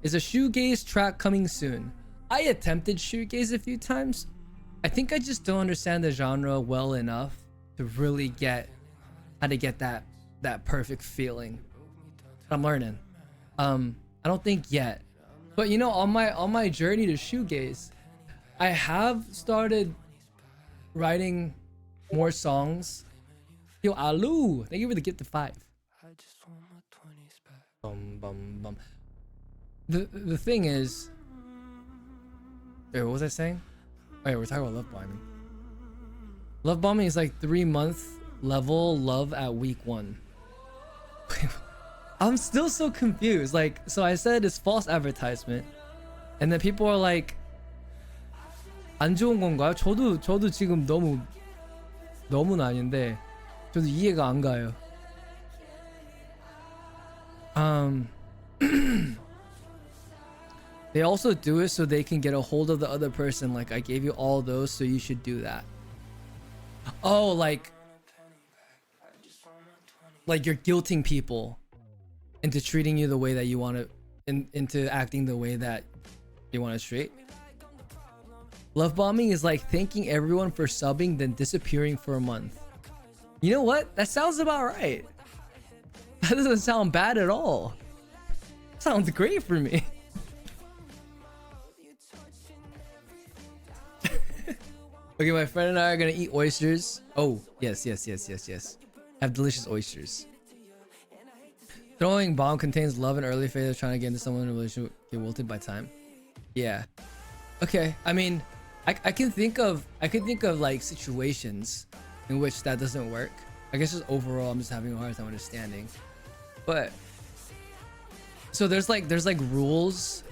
Is a shoegaze track coming soon? I attempted shoegaze a few times. I think I just don't understand the genre well enough to really get how to get that perfect feeling. I'm learning. I don't think yet. But you know, on my journey to shoegaze, I have started writing more songs. Yo, Alu, thank you for the gift of 5. Bum. The thing is, wait, what was I saying? Wait, we're talking about love bombing. Love bombing is like 3-month level love at week 1. I'm still so confused. Like, so I said it's false advertisement, and then people are like, 안 좋은 건가요? 저도 지금 너무는 아닌데, 저도 이해가 안 가요. They also do it so they can get a hold of the other person. Like, I gave you all those, so you should do that. Oh, like you're guilting people into treating you the way that you want to, into acting the way that you want to treat. Love bombing is like thanking everyone for subbing, then disappearing for a month. You know what? That sounds about right. That doesn't sound bad at all. Sounds great for me. Okay, my friend and I are gonna eat oysters. Oh, yes. Have delicious oysters. Throwing bomb contains love and early phase of trying to get into someone in a relationship, get wilted by time. Yeah. Okay, I mean, I can think of like situations in which that doesn't work. I guess just overall I'm just having a hard time understanding. But so there's like rules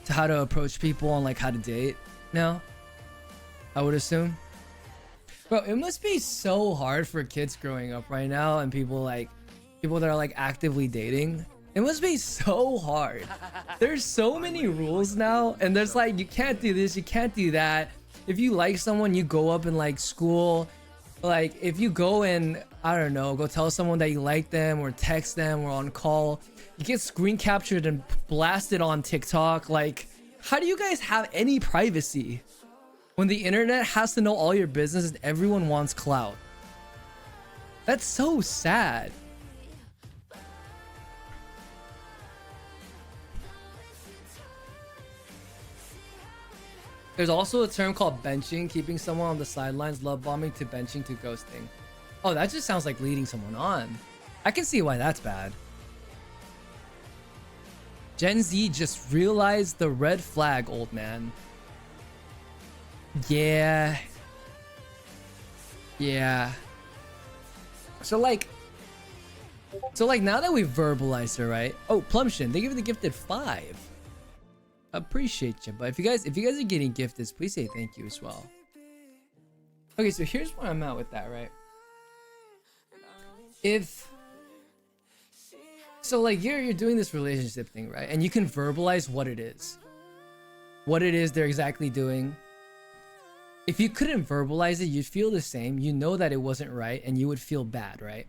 to how to approach people and like how to date now, I would assume. Bro, it must be so hard for kids growing up right now and people that are like actively dating. It must be so hard. There's so many rules now, and there's like, you can't do this, you can't do that. If you like someone, you go up in like school. Like if you go and, I don't know, go tell someone that you like them or text them or on call, you get screen captured and blasted on TikTok. Like, how do you guys have any privacy when the internet has to know all your business and everyone wants clout? That's so sad. There's also a term called benching, keeping someone on the sidelines, love bombing to benching to ghosting. Oh, that just sounds like leading someone on. I can see why that's bad. Gen Z just realized the red flag, old man. Yeah. Yeah. So like now that we've verbalized it, right? Oh, Plumption, they give you the gifted 5. Appreciate you, but if you guys are getting gifted, please say thank you as well. Okay, so here's where I'm at with that, right? So like you're doing this relationship thing, right? And you can verbalize what it is. What it is they're exactly doing. If you couldn't verbalize it, you'd feel the same. You know that it wasn't right and you would feel bad, right?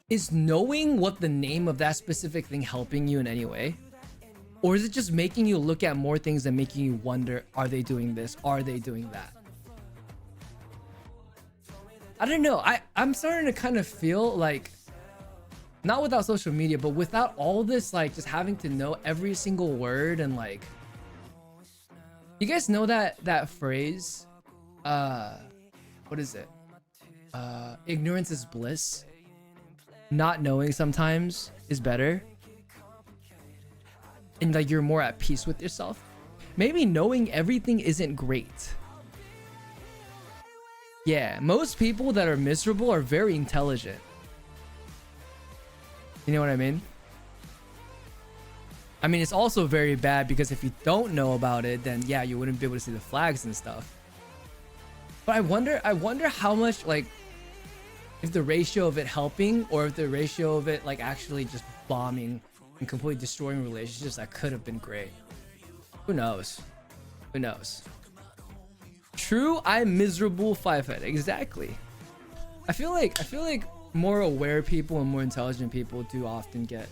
Is knowing what the name of that specific thing helping you in any way? Or is it just making you look at more things and making you wonder, are they doing this? Are they doing that? I don't know. I'm starting to kind of feel like, not without social media, but without all this, like just having to know every single word and like, you guys know that phrase? What is it? Ignorance is bliss. Not knowing sometimes is better. And like you're more at peace with yourself. Maybe knowing everything isn't great. Yeah, most people that are miserable are very intelligent. You know what I mean? I mean, it's also very bad because if you don't know about it, then yeah, you wouldn't be able to see the flags and stuff. But I wonder how much, like, if the ratio of it helping or if the ratio of it like actually just bombing and completely destroying relationships, that could have been great. Who knows? Who knows? True, I'm miserable 5-head. Exactly. I feel like more aware people and more intelligent people do often get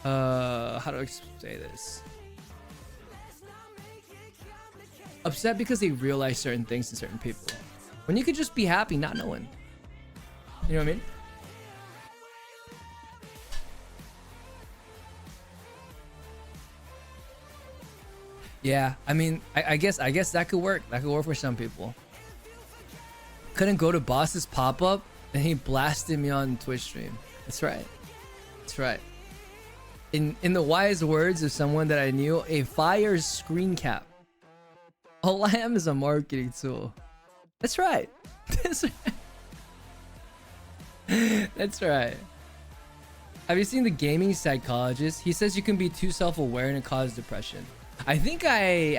how do I say this? Upset because they realize certain things in certain people. When you could just be happy not knowing. You know what I mean? Yeah, I mean, I guess that could work. That could work for some people. Couldn't go to boss's pop-up and he blasted me on Twitch stream. That's right. That's right. In the wise words of someone that I knew, a fire screen cap. All I am is a marketing tool. That's right. That's right. That's right. Have you seen the gaming psychologist? He says you can be too self-aware and it causes depression. I think I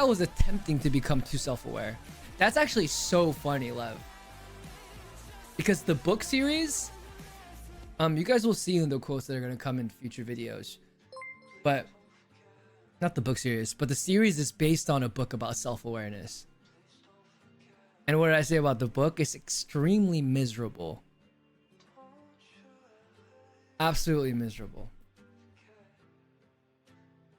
was attempting to become too self-aware. That's actually so funny, Lev. Because the book series, you guys will see in the quotes that are gonna come in future videos. But not the book series, but the series is based on a book about self-awareness. And what did I say about the book? It's extremely miserable. Absolutely miserable.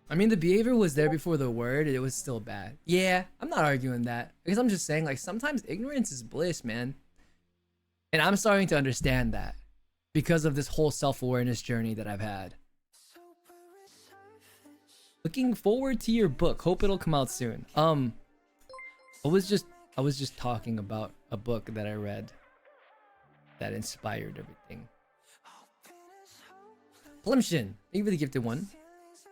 I mean, the behavior was there before the word, and it was still bad. Yeah, I'm not arguing that. Because I'm just saying, like, sometimes ignorance is bliss, man. And I'm starting to understand that. Because of this whole self-awareness journey that I've had. Looking forward to your book. Hope it'll come out soon. I was just talking about a book that I read that inspired everything. Plimshin, thank you for the gifted 1.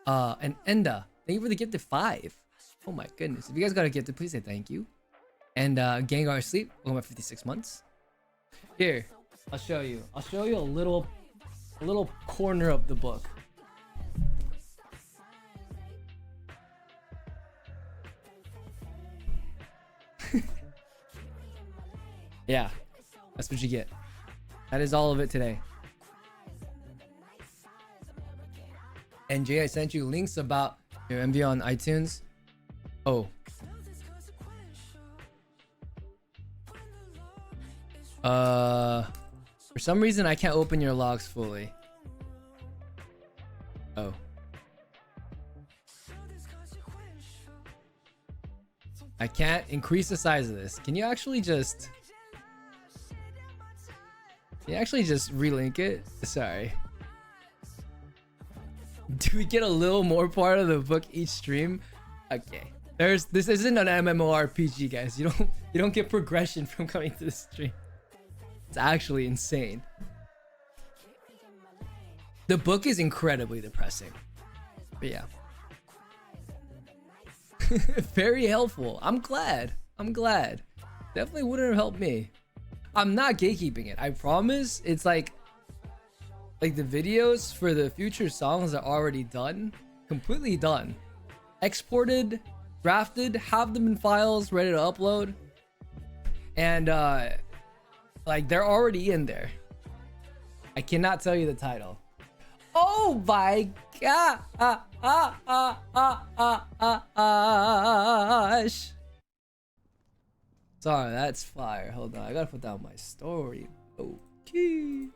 And Enda, thank you for the gifted 5. Oh my goodness. If you guys got a gifted, please say thank you. And Gengar Sleep, welcome at 56 months. Here, I'll show you. I'll show you a little corner of the book. Yeah, that's what you get. That is all of it today. And Jay, I sent you links about your MV on iTunes. Oh. For some reason I can't open your logs fully. Oh. I can't increase the size of this. Can you actually just relink it? Sorry. Do we get a little more part of the book each stream? Okay. This isn't an MMORPG, guys. You don't get progression from coming to the stream. It's actually insane. The book is incredibly depressing. But yeah. Very helpful. I'm glad. Definitely wouldn't have helped me. I'm not gatekeeping it. I promise. It's like the videos for the future songs are already done. Completely done. Exported, drafted, have them in files, ready to upload. And like they're already in there. I cannot tell you the title. Oh my gosh. Sorry, that's fire. Hold on, I gotta put down my story. Okay.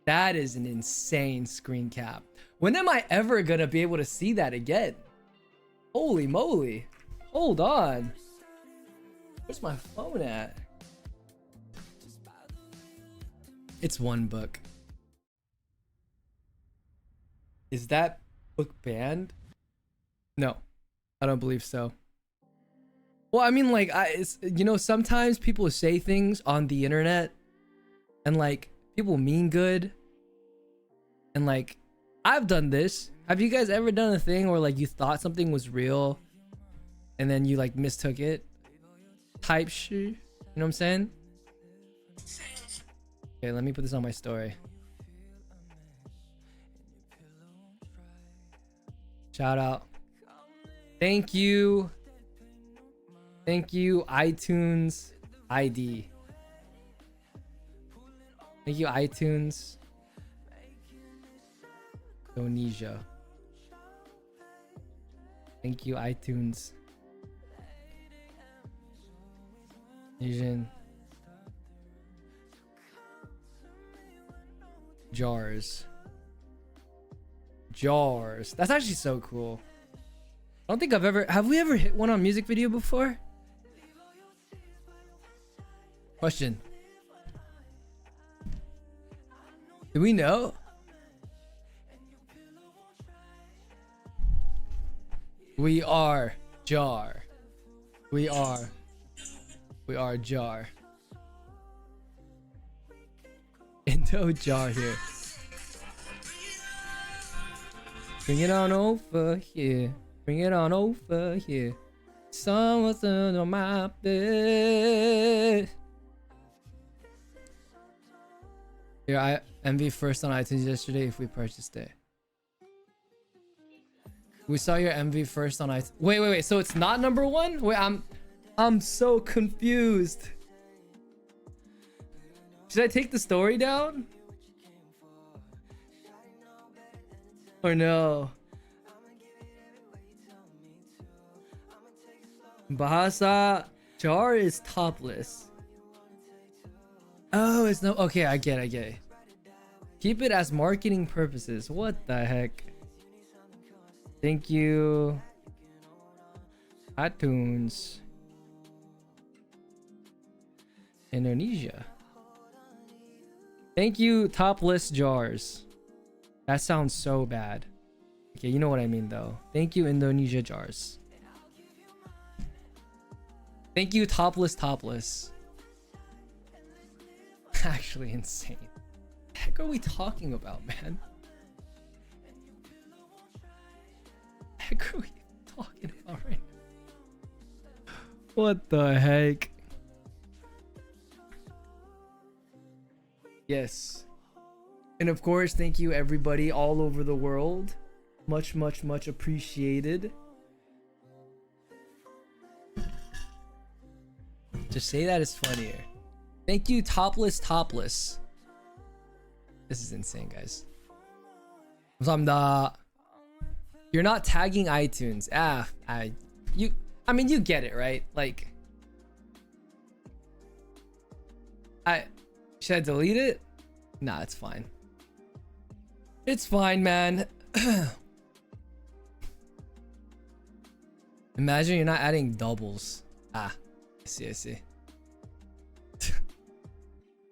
That is an insane screen cap. When am I ever gonna be able to see that again? Holy moly. Hold on. Where's my phone at? It's one book. Is that book banned? No, I don't believe so. Well, I mean, like, you know, sometimes people say things on the internet and like people mean good. And like, I've done this. Have you guys ever done a thing where like you thought something was real and then you like mistook it? Type shit. You know what I'm saying? Okay, let me put this on my story. Shout out. Thank you. Thank you, iTunes ID. Thank you, iTunes. Indonesia. Thank you, iTunes. Asian. Jars. That's actually so cool. I don't think have we ever hit one on music video before? Question. Do we know? We are jar. We are jar. Indo jar here. Bring it on over here. Bring it on over here. Someone's on my bed. Here, I MV first on iTunes yesterday if we purchased it. We saw your MV first on iTunes. Wait. So it's not number one? Wait, I'm so confused. Should I take the story down? Or no? Bahasa jar is topless. Oh, it's no. Okay, I get it. Keep it as marketing purposes. What the heck? Thank you. iTunes. Indonesia. Thank you, topless jars. That sounds so bad. Okay, you know what I mean though. Thank you, Indonesia jars. Thank you, topless. Actually insane. What the heck are we talking about, man? What the heck are we talking about right now? What the heck? Yes. And of course, thank you everybody all over the world. Much appreciated. Just say that is funnier. Thank you, topless. This is insane, guys. 감사합니다. You're not tagging iTunes. I mean, you get it, right? Like, should I delete it? Nah, it's fine. It's fine, man. Imagine you're not adding doubles. I see.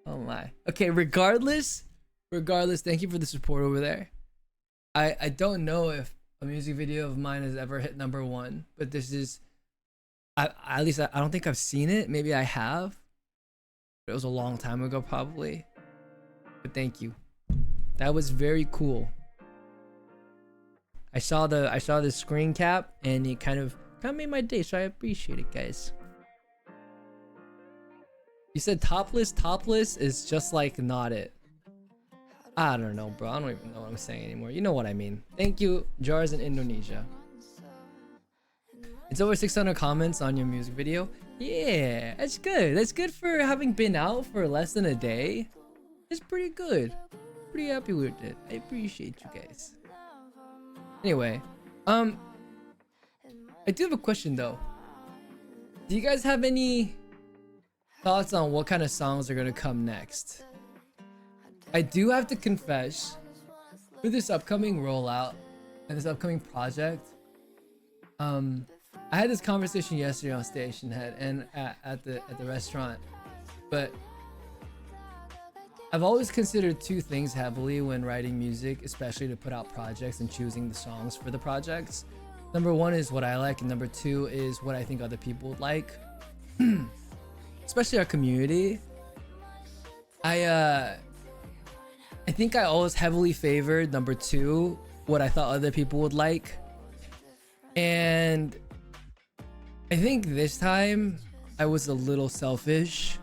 Oh my. Okay, regardless, thank you for the support over there. I don't know if a music video of mine has ever hit number one, but this is, at least I don't think I've seen it. Maybe I have. It was a long time ago probably. But thank you. That was very cool. I saw the screen cap and it kind of made my day, so I appreciate it, guys. You said topless is just like not it. I don't know, bro. I don't even know what I'm saying anymore. You know what I mean. Thank you, Jars in Indonesia. It's over 600 comments on your music video. Yeah, that's good. That's good for having been out for less than a day. It's pretty good. Pretty happy with it. I appreciate you guys. Anyway, I do have a question though. Do you guys have any thoughts on what kind of songs are gonna come next? I do have to confess, for this upcoming rollout and this upcoming project, I had this conversation yesterday on Station Head and at the restaurant, but I've always considered two things heavily when writing music, especially to put out projects and choosing the songs for the projects. Number one is what I like, and number two is what I think other people would like. Especially our community. I think I always heavily favored number two, what I thought other people would like. And I think this time I was a little selfish,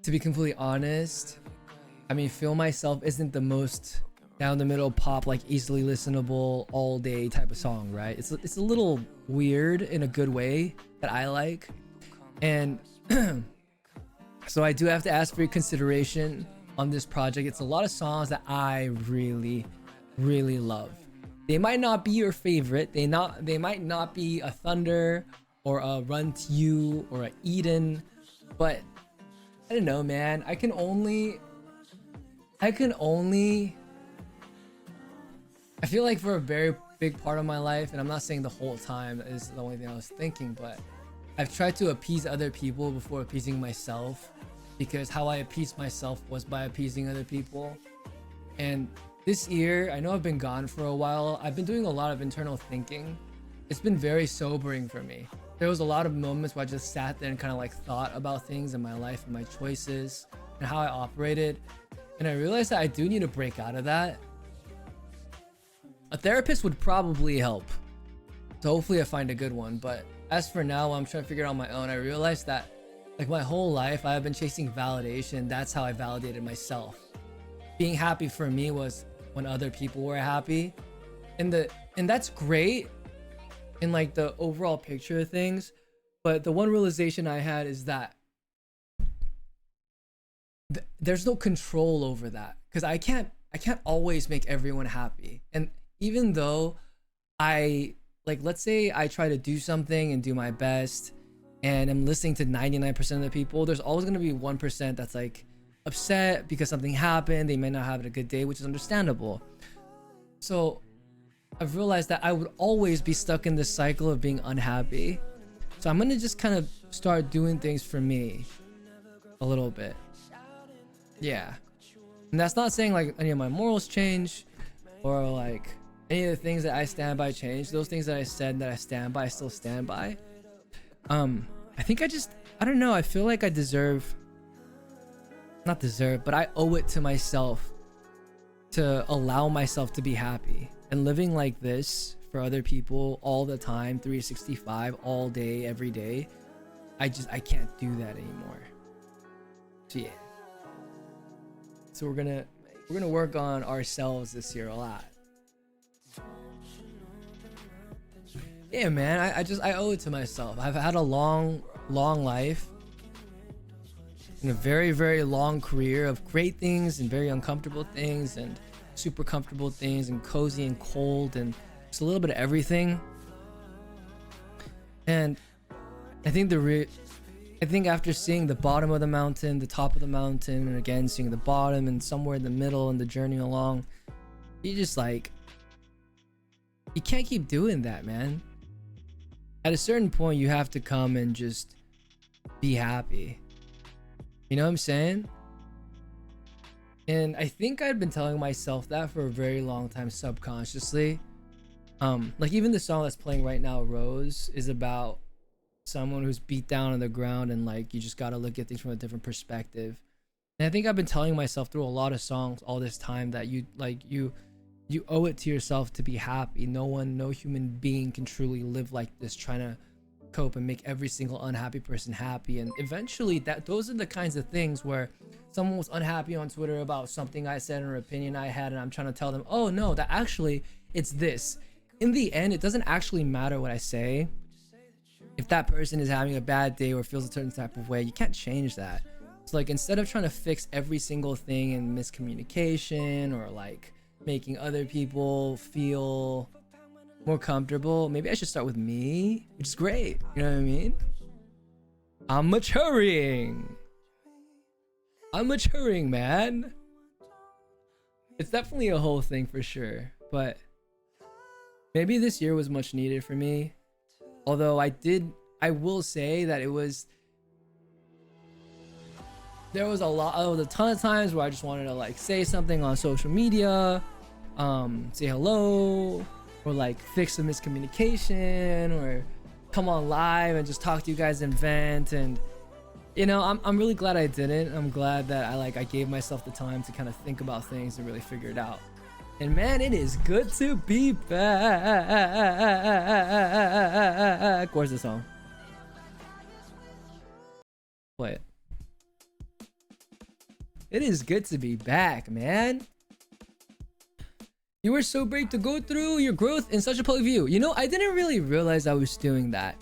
to be completely honest. I mean, Feel Myself isn't the most down the middle pop, like easily listenable all day type of song, right? It's a little weird in a good way that I like. And so I do have to ask for your consideration on this project. It's a lot of songs that I really love. They might not be your favorite. They might not be a Thunder or a Run to You or a Eden, but I don't know, man. I can only I feel like for a very big part of my life, and I'm not saying the whole time is the only thing I was thinking, but I've tried to appease other people before appeasing myself, because how I appeased myself was by appeasing other people. And this year, I know I've been gone for a while. I've been doing a lot of internal thinking. It's been very sobering for me. There was a lot of moments where I just sat there and kind of like thought about things in my life and my choices and how I operated. And I realized that I do need to break out of that. A therapist would probably help. So hopefully I find a good one. But as for now, I'm trying to figure it out on my own. I realized that like my whole life, I've been chasing validation. That's how I validated myself. Being happy for me was when other people were happy. And that's great in like the overall picture of things. But the one realization I had is that there's no control over that, because I can't always make everyone happy. And even though let's say I try to do something and do my best and I'm listening to 99% of the people, there's always going to be 1% that's like upset because something happened. They may not have a good day, which is understandable. So I've realized that I would always be stuck in this cycle of being unhappy. So I'm going to just kind of start doing things for me a little bit. Yeah. And that's not saying like any of my morals change or like any of the things that I stand by change. Those things that I said that I stand by, I still stand by. I think I don't know. I feel like I but I owe it to myself to allow myself to be happy. And living like this for other people all the time, 365, all day, every day, I can't do that anymore. So yeah. So we're gonna work on ourselves this year a lot. Yeah, man, I owe it to myself. I've had a long life and a very long career of great things and very uncomfortable things and super comfortable things and cozy and cold and just a little bit of everything. And I think after seeing the bottom of the mountain, the top of the mountain, and again seeing the bottom and somewhere in the middle and the journey along, you just like, you can't keep doing that, man. At a certain point, you have to come and just be happy. You know what I'm saying? And I think I'd been telling myself that for a very long time subconsciously. Like even the song that's playing right now, Rose, is about someone who's beat down on the ground, and like you just gotta look at things from a different perspective. And I think I've been telling myself through a lot of songs all this time that you owe it to yourself to be happy. No human being can truly live like this, trying to cope and make every single unhappy person happy. And eventually those are the kinds of things where someone was unhappy on Twitter about something I said or opinion I had, and I'm trying to tell them, oh no, that actually it's this. In the end, it doesn't actually matter what I say. If that person is having a bad day or feels a certain type of way, you can't change that. So like, instead of trying to fix every single thing in miscommunication or like making other people feel more comfortable, maybe I should start with me, which is great. You know what I mean? I'm maturing, man. It's definitely a whole thing for sure, but maybe this year was much needed for me. Although I will say that there was a ton of times where I just wanted to like say something on social media, say hello, or like fix a miscommunication, or come on live and just talk to you guys and vent. And you know, I'm really glad I didn't. I'm glad that I gave myself the time to kind of think about things and really figure it out. And man, it is good to be back. Where's the song? Play it. It is good to be back, man. You were so brave to go through your growth in such a public view. You know, I didn't really realize I was doing that.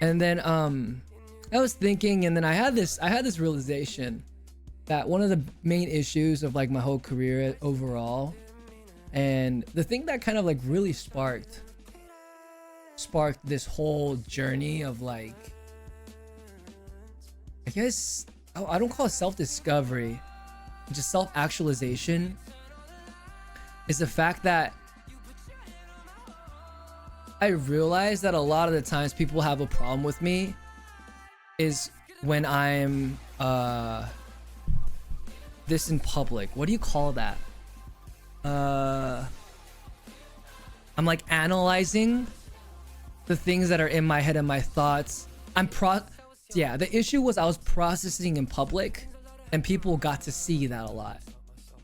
And then I was thinking, and then I had this realization that one of the main issues of like my whole career overall, and the thing that kind of like really sparked this whole journey of like, I guess I don't call it self-discovery, just self-actualization, is the fact that I realized that a lot of the times people have a problem with me is when I'm this in public. What do you call that? I'm like analyzing the things that are in my head and my thoughts. Yeah, the issue was I was processing in public, and people got to see that a lot.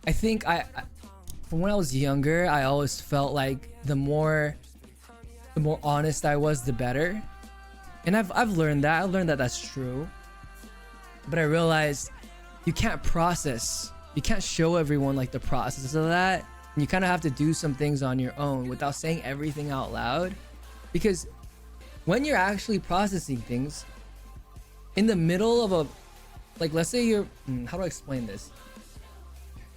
I think from when I was younger, I always felt like the more honest I was, the better. And I've learned that. I learned that that's true. But I realized you can't process. You can't show everyone like the process of that. And you kind of have to do some things on your own without saying everything out loud. Because when you're actually processing things, in the middle of a, like, let's say you're, how do I explain this?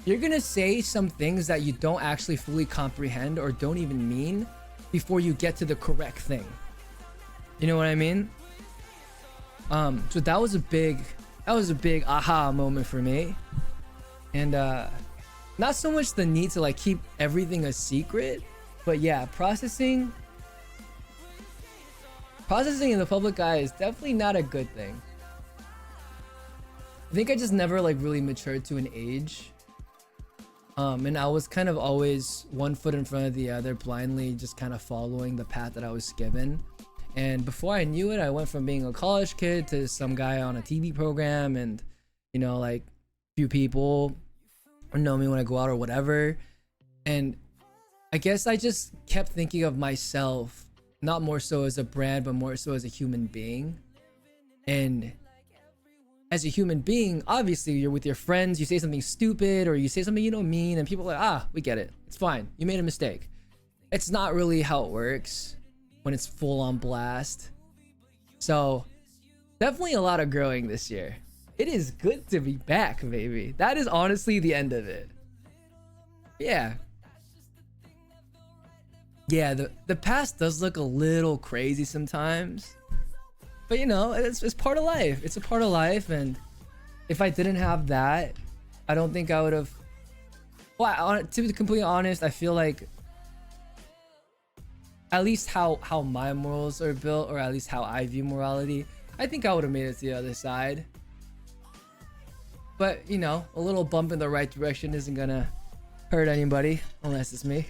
You're gonna say some things that you don't actually fully comprehend or don't even mean before you get to the correct thing. You know what I mean? So that was a big aha moment for me. And not so much the need to like keep everything a secret, but yeah, processing in the public eye is definitely not a good thing. I think I just never like really matured to an age. And I was kind of always one foot in front of the other, blindly just kind of following the path that I was given. And before I knew it, I went from being a college kid to some guy on a TV program, and you know, like few people know me when I go out or whatever. And I guess I just kept thinking of myself not more so as a brand, but more so as a human being. And as a human being, obviously you're with your friends, you say something stupid or you say something you don't mean, and people are like, we get it, it's fine, you made a mistake. It's not really how it works when it's full on blast. So definitely a lot of growing this year. It is good to be back, baby. That is honestly the end of it. Yeah, the past does look a little crazy sometimes, but you know, it's part of life. It's a part of life. And if I didn't have that, I don't think I would have, well, to be completely honest, I feel like at least how my morals are built, or at least how I view morality, I think I would have made it to the other side. But you know, a little bump in the right direction isn't gonna hurt anybody, unless it's me.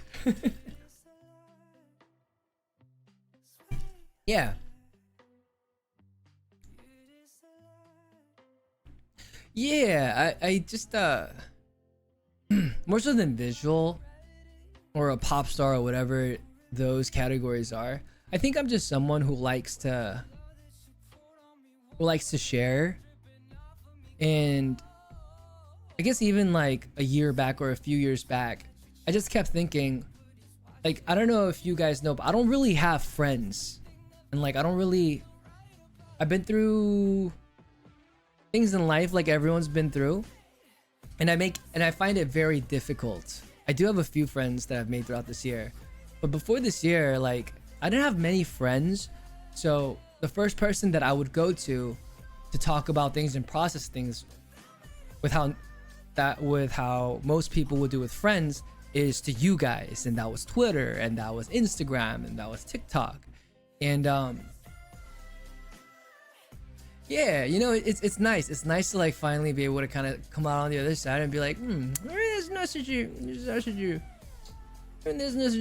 Yeah. Yeah, I just more so than visual or a pop star or whatever those categories are. I think I'm just someone who likes to share. And I guess even like a year back or a few years back, I just kept thinking, like, I don't know if you guys know, but I don't really have friends. And like, I've been through things in life like everyone's been through. And I find it very difficult. I do have a few friends that I've made throughout this year. But before this year, like, I didn't have many friends. So the first person that I would go to talk about things and process things with how most people would do with friends is to you guys. And that was Twitter, and that was Instagram, and that was TikTok. And yeah, you know, it's nice. It's nice to like finally be able to kind of come out on the other side and be like, this is such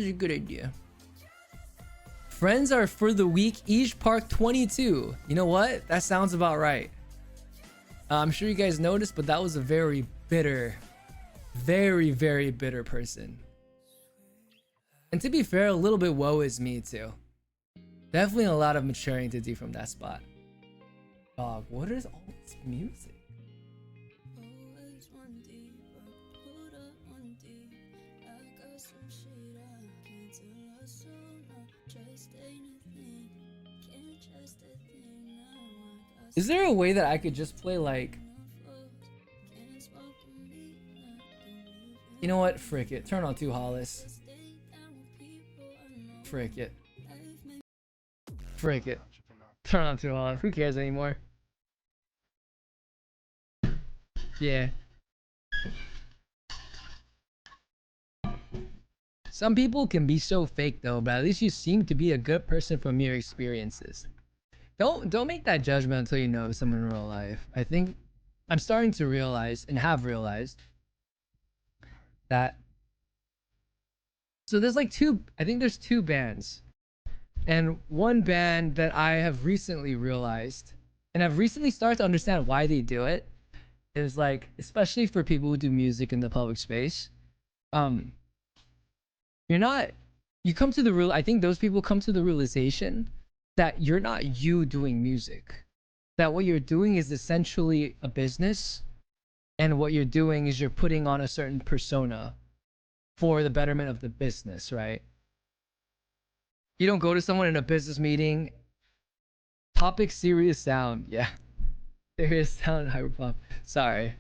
a good idea. Friends are for the weak. eajpark 22. You know what? That sounds about right. I'm sure you guys noticed, but that was a very bitter, very, very bitter person. And to be fair, a little bit woe is me too. Definitely a lot of maturing to do from that spot. Dog, what is all this music? Is there a way that I could just play like... You know what? Frick it. Turn on 2 Hollis. Frick it. Frick it. Turn on 2 Hollis. Who cares anymore? Yeah. Some people can be so fake though, but at least you seem to be a good person from your experiences. Don't make that judgment until you know someone in real life. I think I'm starting to realize and have realized that. So there's like I think there's 2 bands. And one band that I have recently realized and I've recently started to understand why they do it is like, especially for people who do music in the public space, you come to the real, I think those people come to the realization that you're not you doing music. That what you're doing is essentially a business, and what you're doing is you're putting on a certain persona for the betterment of the business, right? You don't go to someone in a business meeting. Topic serious sound, yeah. Serious sound hyperpop. Sorry.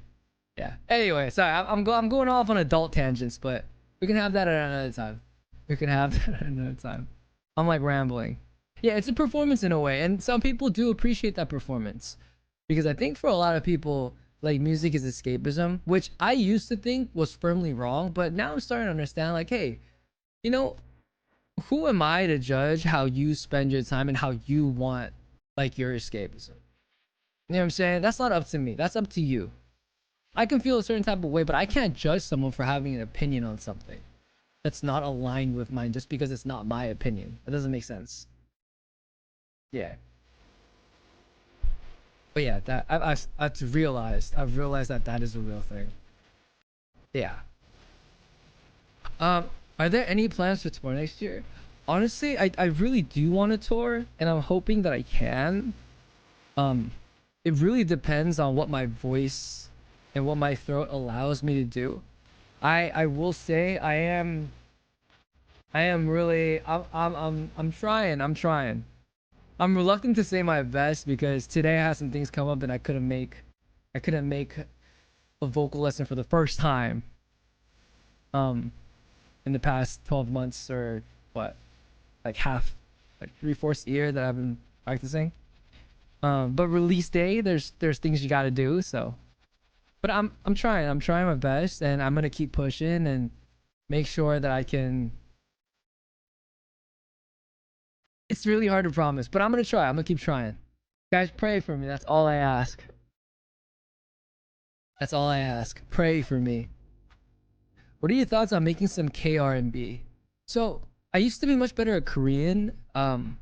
Yeah. Anyway, sorry. I'm going off on adult tangents, but we can have that at another time. We can have that at another time. I'm like rambling. Yeah, it's a performance in a way, and some people do appreciate that performance, because I think for a lot of people, like, music is escapism, which I used to think was firmly wrong, but now I'm starting to understand, like, hey, you know, who am I to judge how you spend your time and how you want, like, your escapism? You know what I'm saying? That's not up to me. That's up to you. I can feel a certain type of way, but I can't judge someone for having an opinion on something that's not aligned with mine just because it's not my opinion. That doesn't make sense. Yeah. But yeah, that I've realized that is a real thing. Yeah. Are there any plans for tour next year? Honestly, I really do want to tour, and I'm hoping that I can. It really depends on what my voice and what my throat allows me to do. I will say I am really I'm trying. I'm reluctant to say my best because today I had some things come up that I couldn't make a vocal lesson for the first time in the past 12 months, or what, like half, like 3/4 year that I've been practicing. But release day, there's things you got to do, so. But I'm trying my best, and I'm gonna keep pushing and make sure that I can. It's really hard to promise, but I'm gonna try. I'm gonna keep trying. Guys, pray for me. That's all I ask. That's all I ask. Pray for me. What are your thoughts on making some K-R&B? So I used to be much better at Korean, and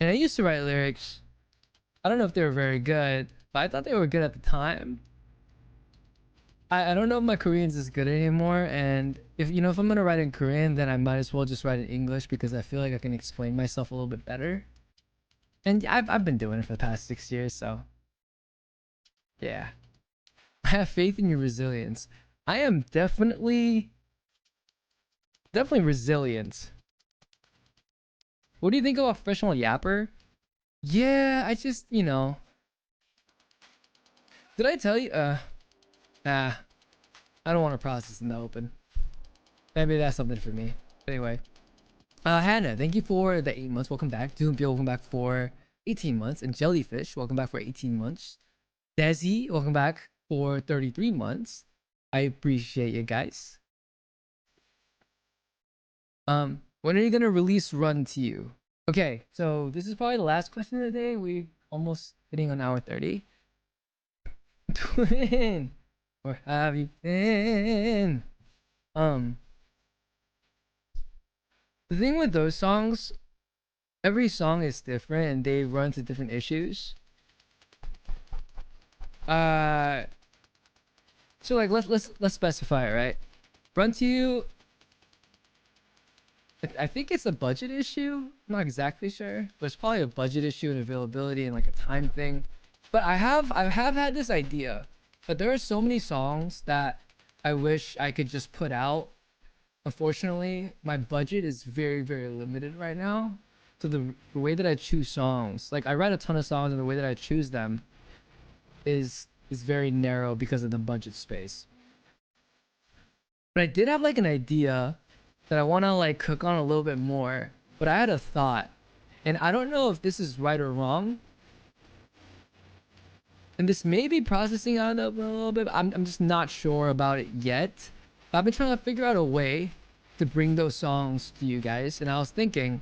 I used to write lyrics. I don't know if they were very good, but I thought they were good at the time. I don't know if my Korean's is good anymore, and if I'm gonna write in Korean, then I might as well just write in English because I feel like I can explain myself a little bit better. And I've been doing it for the past 6 years, so yeah. I have faith in your resilience. I am definitely resilient. What do you think about professional yapper? Yeah, I just did I tell you? Nah, I don't want to process in the open. Maybe that's something for me. Anyway, Hannah, thank you for the 8 months. Welcome back. Doompio, welcome back for 18 months. And Jellyfish, welcome back for 18 months. Desi, welcome back for 33 months. I appreciate you guys. When are you gonna release Run to You? Okay, so this is probably the last question of the day. We almost hitting on hour 30. Twin, where have you been? Um, the thing with those songs, every song is different and they run to different issues. Uh, so like let's specify it, right? Run to You. I think it's a budget issue. I'm not exactly sure, but it's probably a budget issue and availability and like a time thing. But I have had this idea, but there are so many songs that I wish I could just put out. Unfortunately, my budget is very limited right now. So the way that I choose songs, like I write a ton of songs, and the way that I choose them is very narrow because of the budget space. But I did have like an idea that I want to like cook on a little bit more. But I had a thought, and I don't know if this is right or wrong. And this may be processing out of a little bit. I'm just not sure about it yet. But I've been trying to figure out a way to bring those songs to you guys. And I was thinking,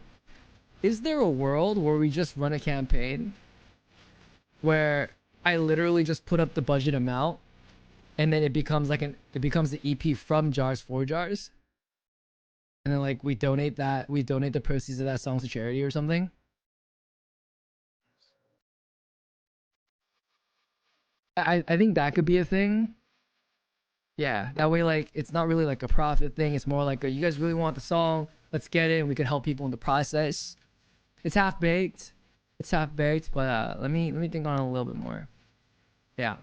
is there a world where we just run a campaign where I literally just put up the budget amount and then it becomes the EP from Jars for Jars? And then like we donate the proceeds of that song to charity or something. I think that could be a thing. Yeah, that way like it's not really like a profit thing. It's more like you guys really want the song, let's get it, and we can help people in the process. It's half baked. It's half baked, but let me think on it a little bit more. Yeah,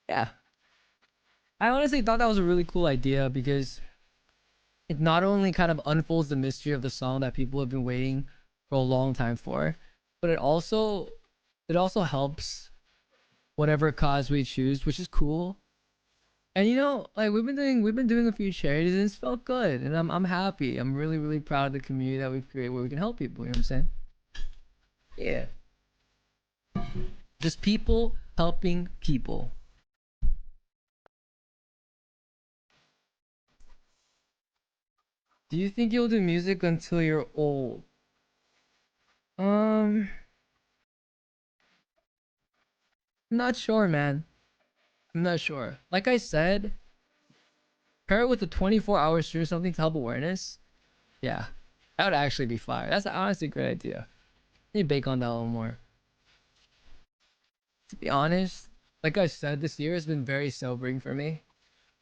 yeah. I honestly thought that was a really cool idea because it not only kind of unfolds the mystery of the song that people have been waiting for a long time for, but it also helps whatever cause we choose, which is cool. And like we've been doing a few charities and it's felt good, and I'm happy. I'm really proud of the community that we've created where we can help people. You know what I'm saying? Yeah, just people helping people. Do you think you'll do music until you're old? I'm not sure, man. I'm not sure. Like I said, pair it with the 24-hour stream or something to help awareness. Yeah, that would actually be fire. That's honestly a great idea. Let me bake on that a little more. To be honest, like I said, this year has been very sobering for me.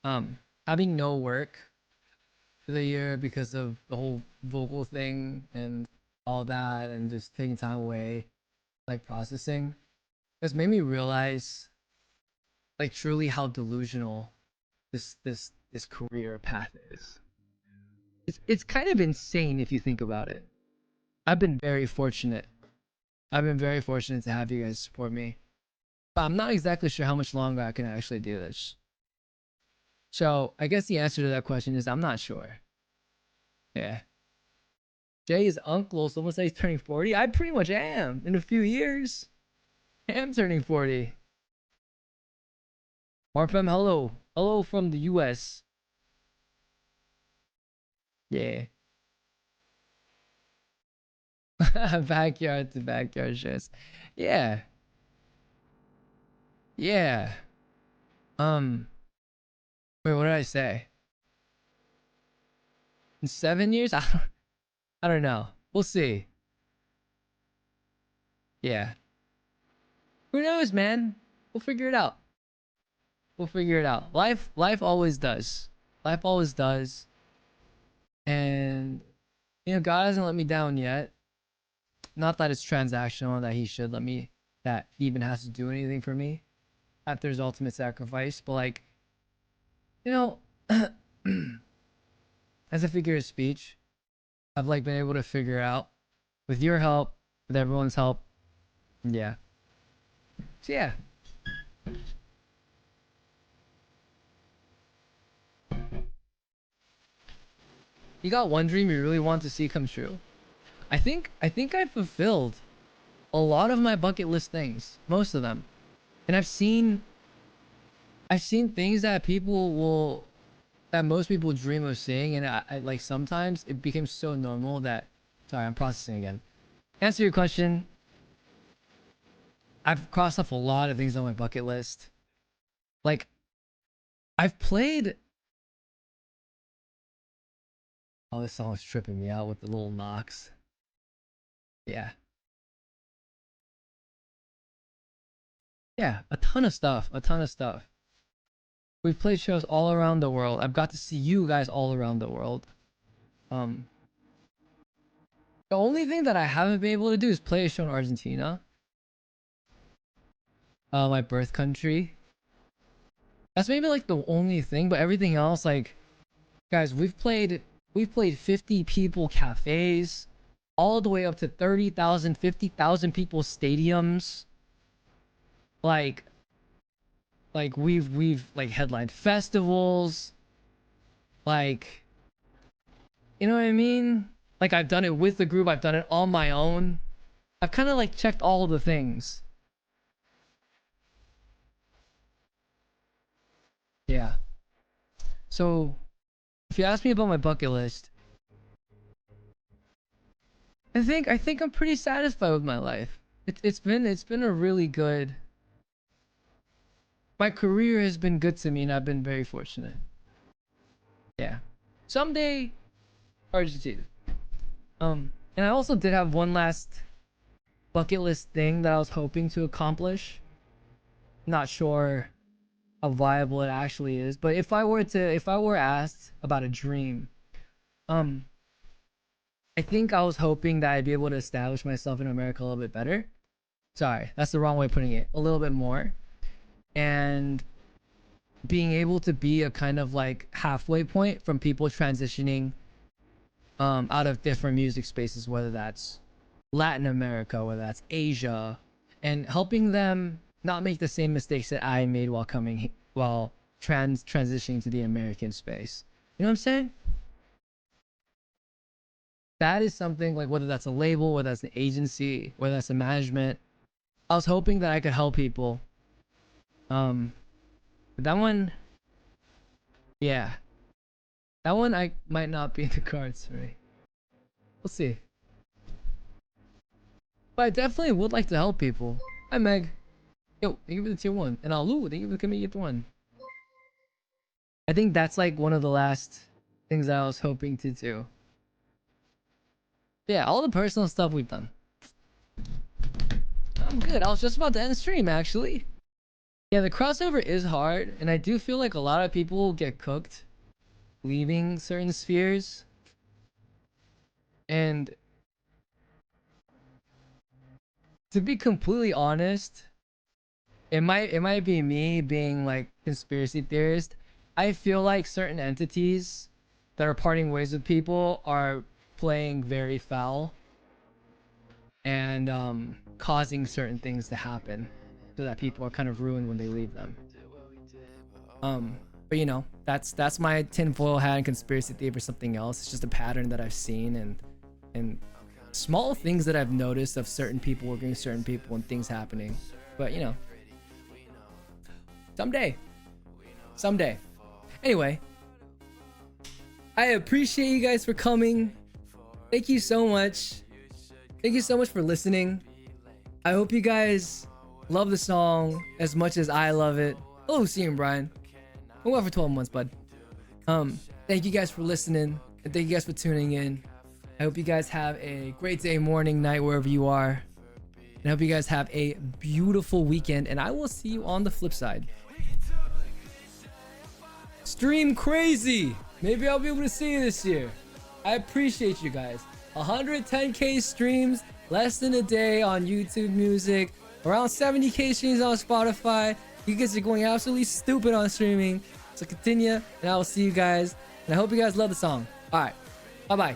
Um, Having no work for the year because of the whole vocal thing and all that, and just taking time away, like processing, has made me realize, like, truly how delusional this career path is. It's kind of insane if you think about it. I've been very fortunate. I've been very fortunate to have you guys support me, but I'm not exactly sure how much longer I can actually do this. So I guess the answer to that question is I'm not sure. Yeah. Jay's uncle, someone says he's turning 40. I pretty much am in a few years. I am turning 40. Marfem, hello. Hello from the US. Yeah. Backyard to backyard shows. Yeah. Yeah. Um, wait, what did I say? In 7 years? I don't know. We'll see. Yeah. Who knows, man? We'll figure it out. We'll figure it out. Life always does. Life always does. And you know, God hasn't let me down yet. Not that it's transactional, that he should let me, that he even has to do anything for me after his ultimate sacrifice. But like, you know, as a figure of speech, I've like been able to figure out with your help, with everyone's help. Yeah. So yeah. You got one dream you really want to see come true. I think I fulfilled a lot of my bucket list things, most of them. And I've seen things that people will, that most people dream of seeing, and I like sometimes it became so normal that, sorry, I'm processing again. Answer your question. I've crossed off a lot of things on my bucket list. Like I've played. Oh, this song's tripping me out with the little knocks. Yeah. Yeah, a ton of stuff. A ton of stuff. We've played shows all around the world. I've got to see you guys all around the world. Um, the only thing that I haven't been able to do is play a show in Argentina, my birth country. That's maybe like the only thing, but everything else, like, guys, we've played 50 people cafes, all the way up to 30,000, 50,000 people stadiums. Like, we've like headlined festivals, like, you know what I mean? Like I've done it with the group, I've done it on my own. I've kind of like checked all of the things. Yeah. So if you ask me about my bucket list, I think I'm pretty satisfied with my life. It's been a really good. My career has been good to me, and I've been very fortunate. Yeah. Someday, Argentina. And I also did have one last bucket list thing that I was hoping to accomplish. Not sure how viable it actually is, but if I were asked about a dream, um, I think I was hoping that I'd be able to establish myself in America a little bit better. Sorry, that's the wrong way of putting it. A little bit more, and being able to be a kind of like halfway point from people transitioning out of different music spaces, whether that's Latin America, whether that's Asia, and helping them not make the same mistakes that I made while transitioning to the American space. You know what I'm saying? That is something like, whether that's a label, whether that's an agency, whether that's a management. I was hoping that I could help people. But that one, yeah, that one I might not be in the cards for me. We'll see. But I definitely would like to help people. Hi Meg. Yo, thank you for the tier 1. And Alu, thank you for the commitment 1. I think that's like one of the last things I was hoping to do. Yeah, all the personal stuff we've done. I'm good. I was just about to end the stream, actually. Yeah, the crossover is hard, and I do feel like a lot of people get cooked leaving certain spheres. And to be completely honest, it might be me being like conspiracy theorist. I feel like certain entities that are parting ways with people are playing very foul and causing certain things to happen so that people are kind of ruined when they leave them. But you know, that's my tinfoil hat and conspiracy theory for something else. It's just a pattern that I've seen, and small things that I've noticed of certain people working with certain people and things happening. But you know, someday. Anyway, I appreciate you guys for coming. Thank you so much. Thank you so much for listening. I hope you guys love the song as much as I love it. Oh, see you, Brian. We're going for 12 months, bud. Thank you guys for listening, and thank you guys for tuning in. I hope you guys have a great day, morning, night, wherever you are. And I hope you guys have a beautiful weekend, and I will see you on the flip side. Stream crazy. Maybe I'll be able to see you this year. I appreciate you guys. 110k streams, less than a day on YouTube Music, around 70k streams on Spotify. You guys are going absolutely stupid on streaming. So continue, and I will see you guys. And I hope you guys love the song. All right, bye bye.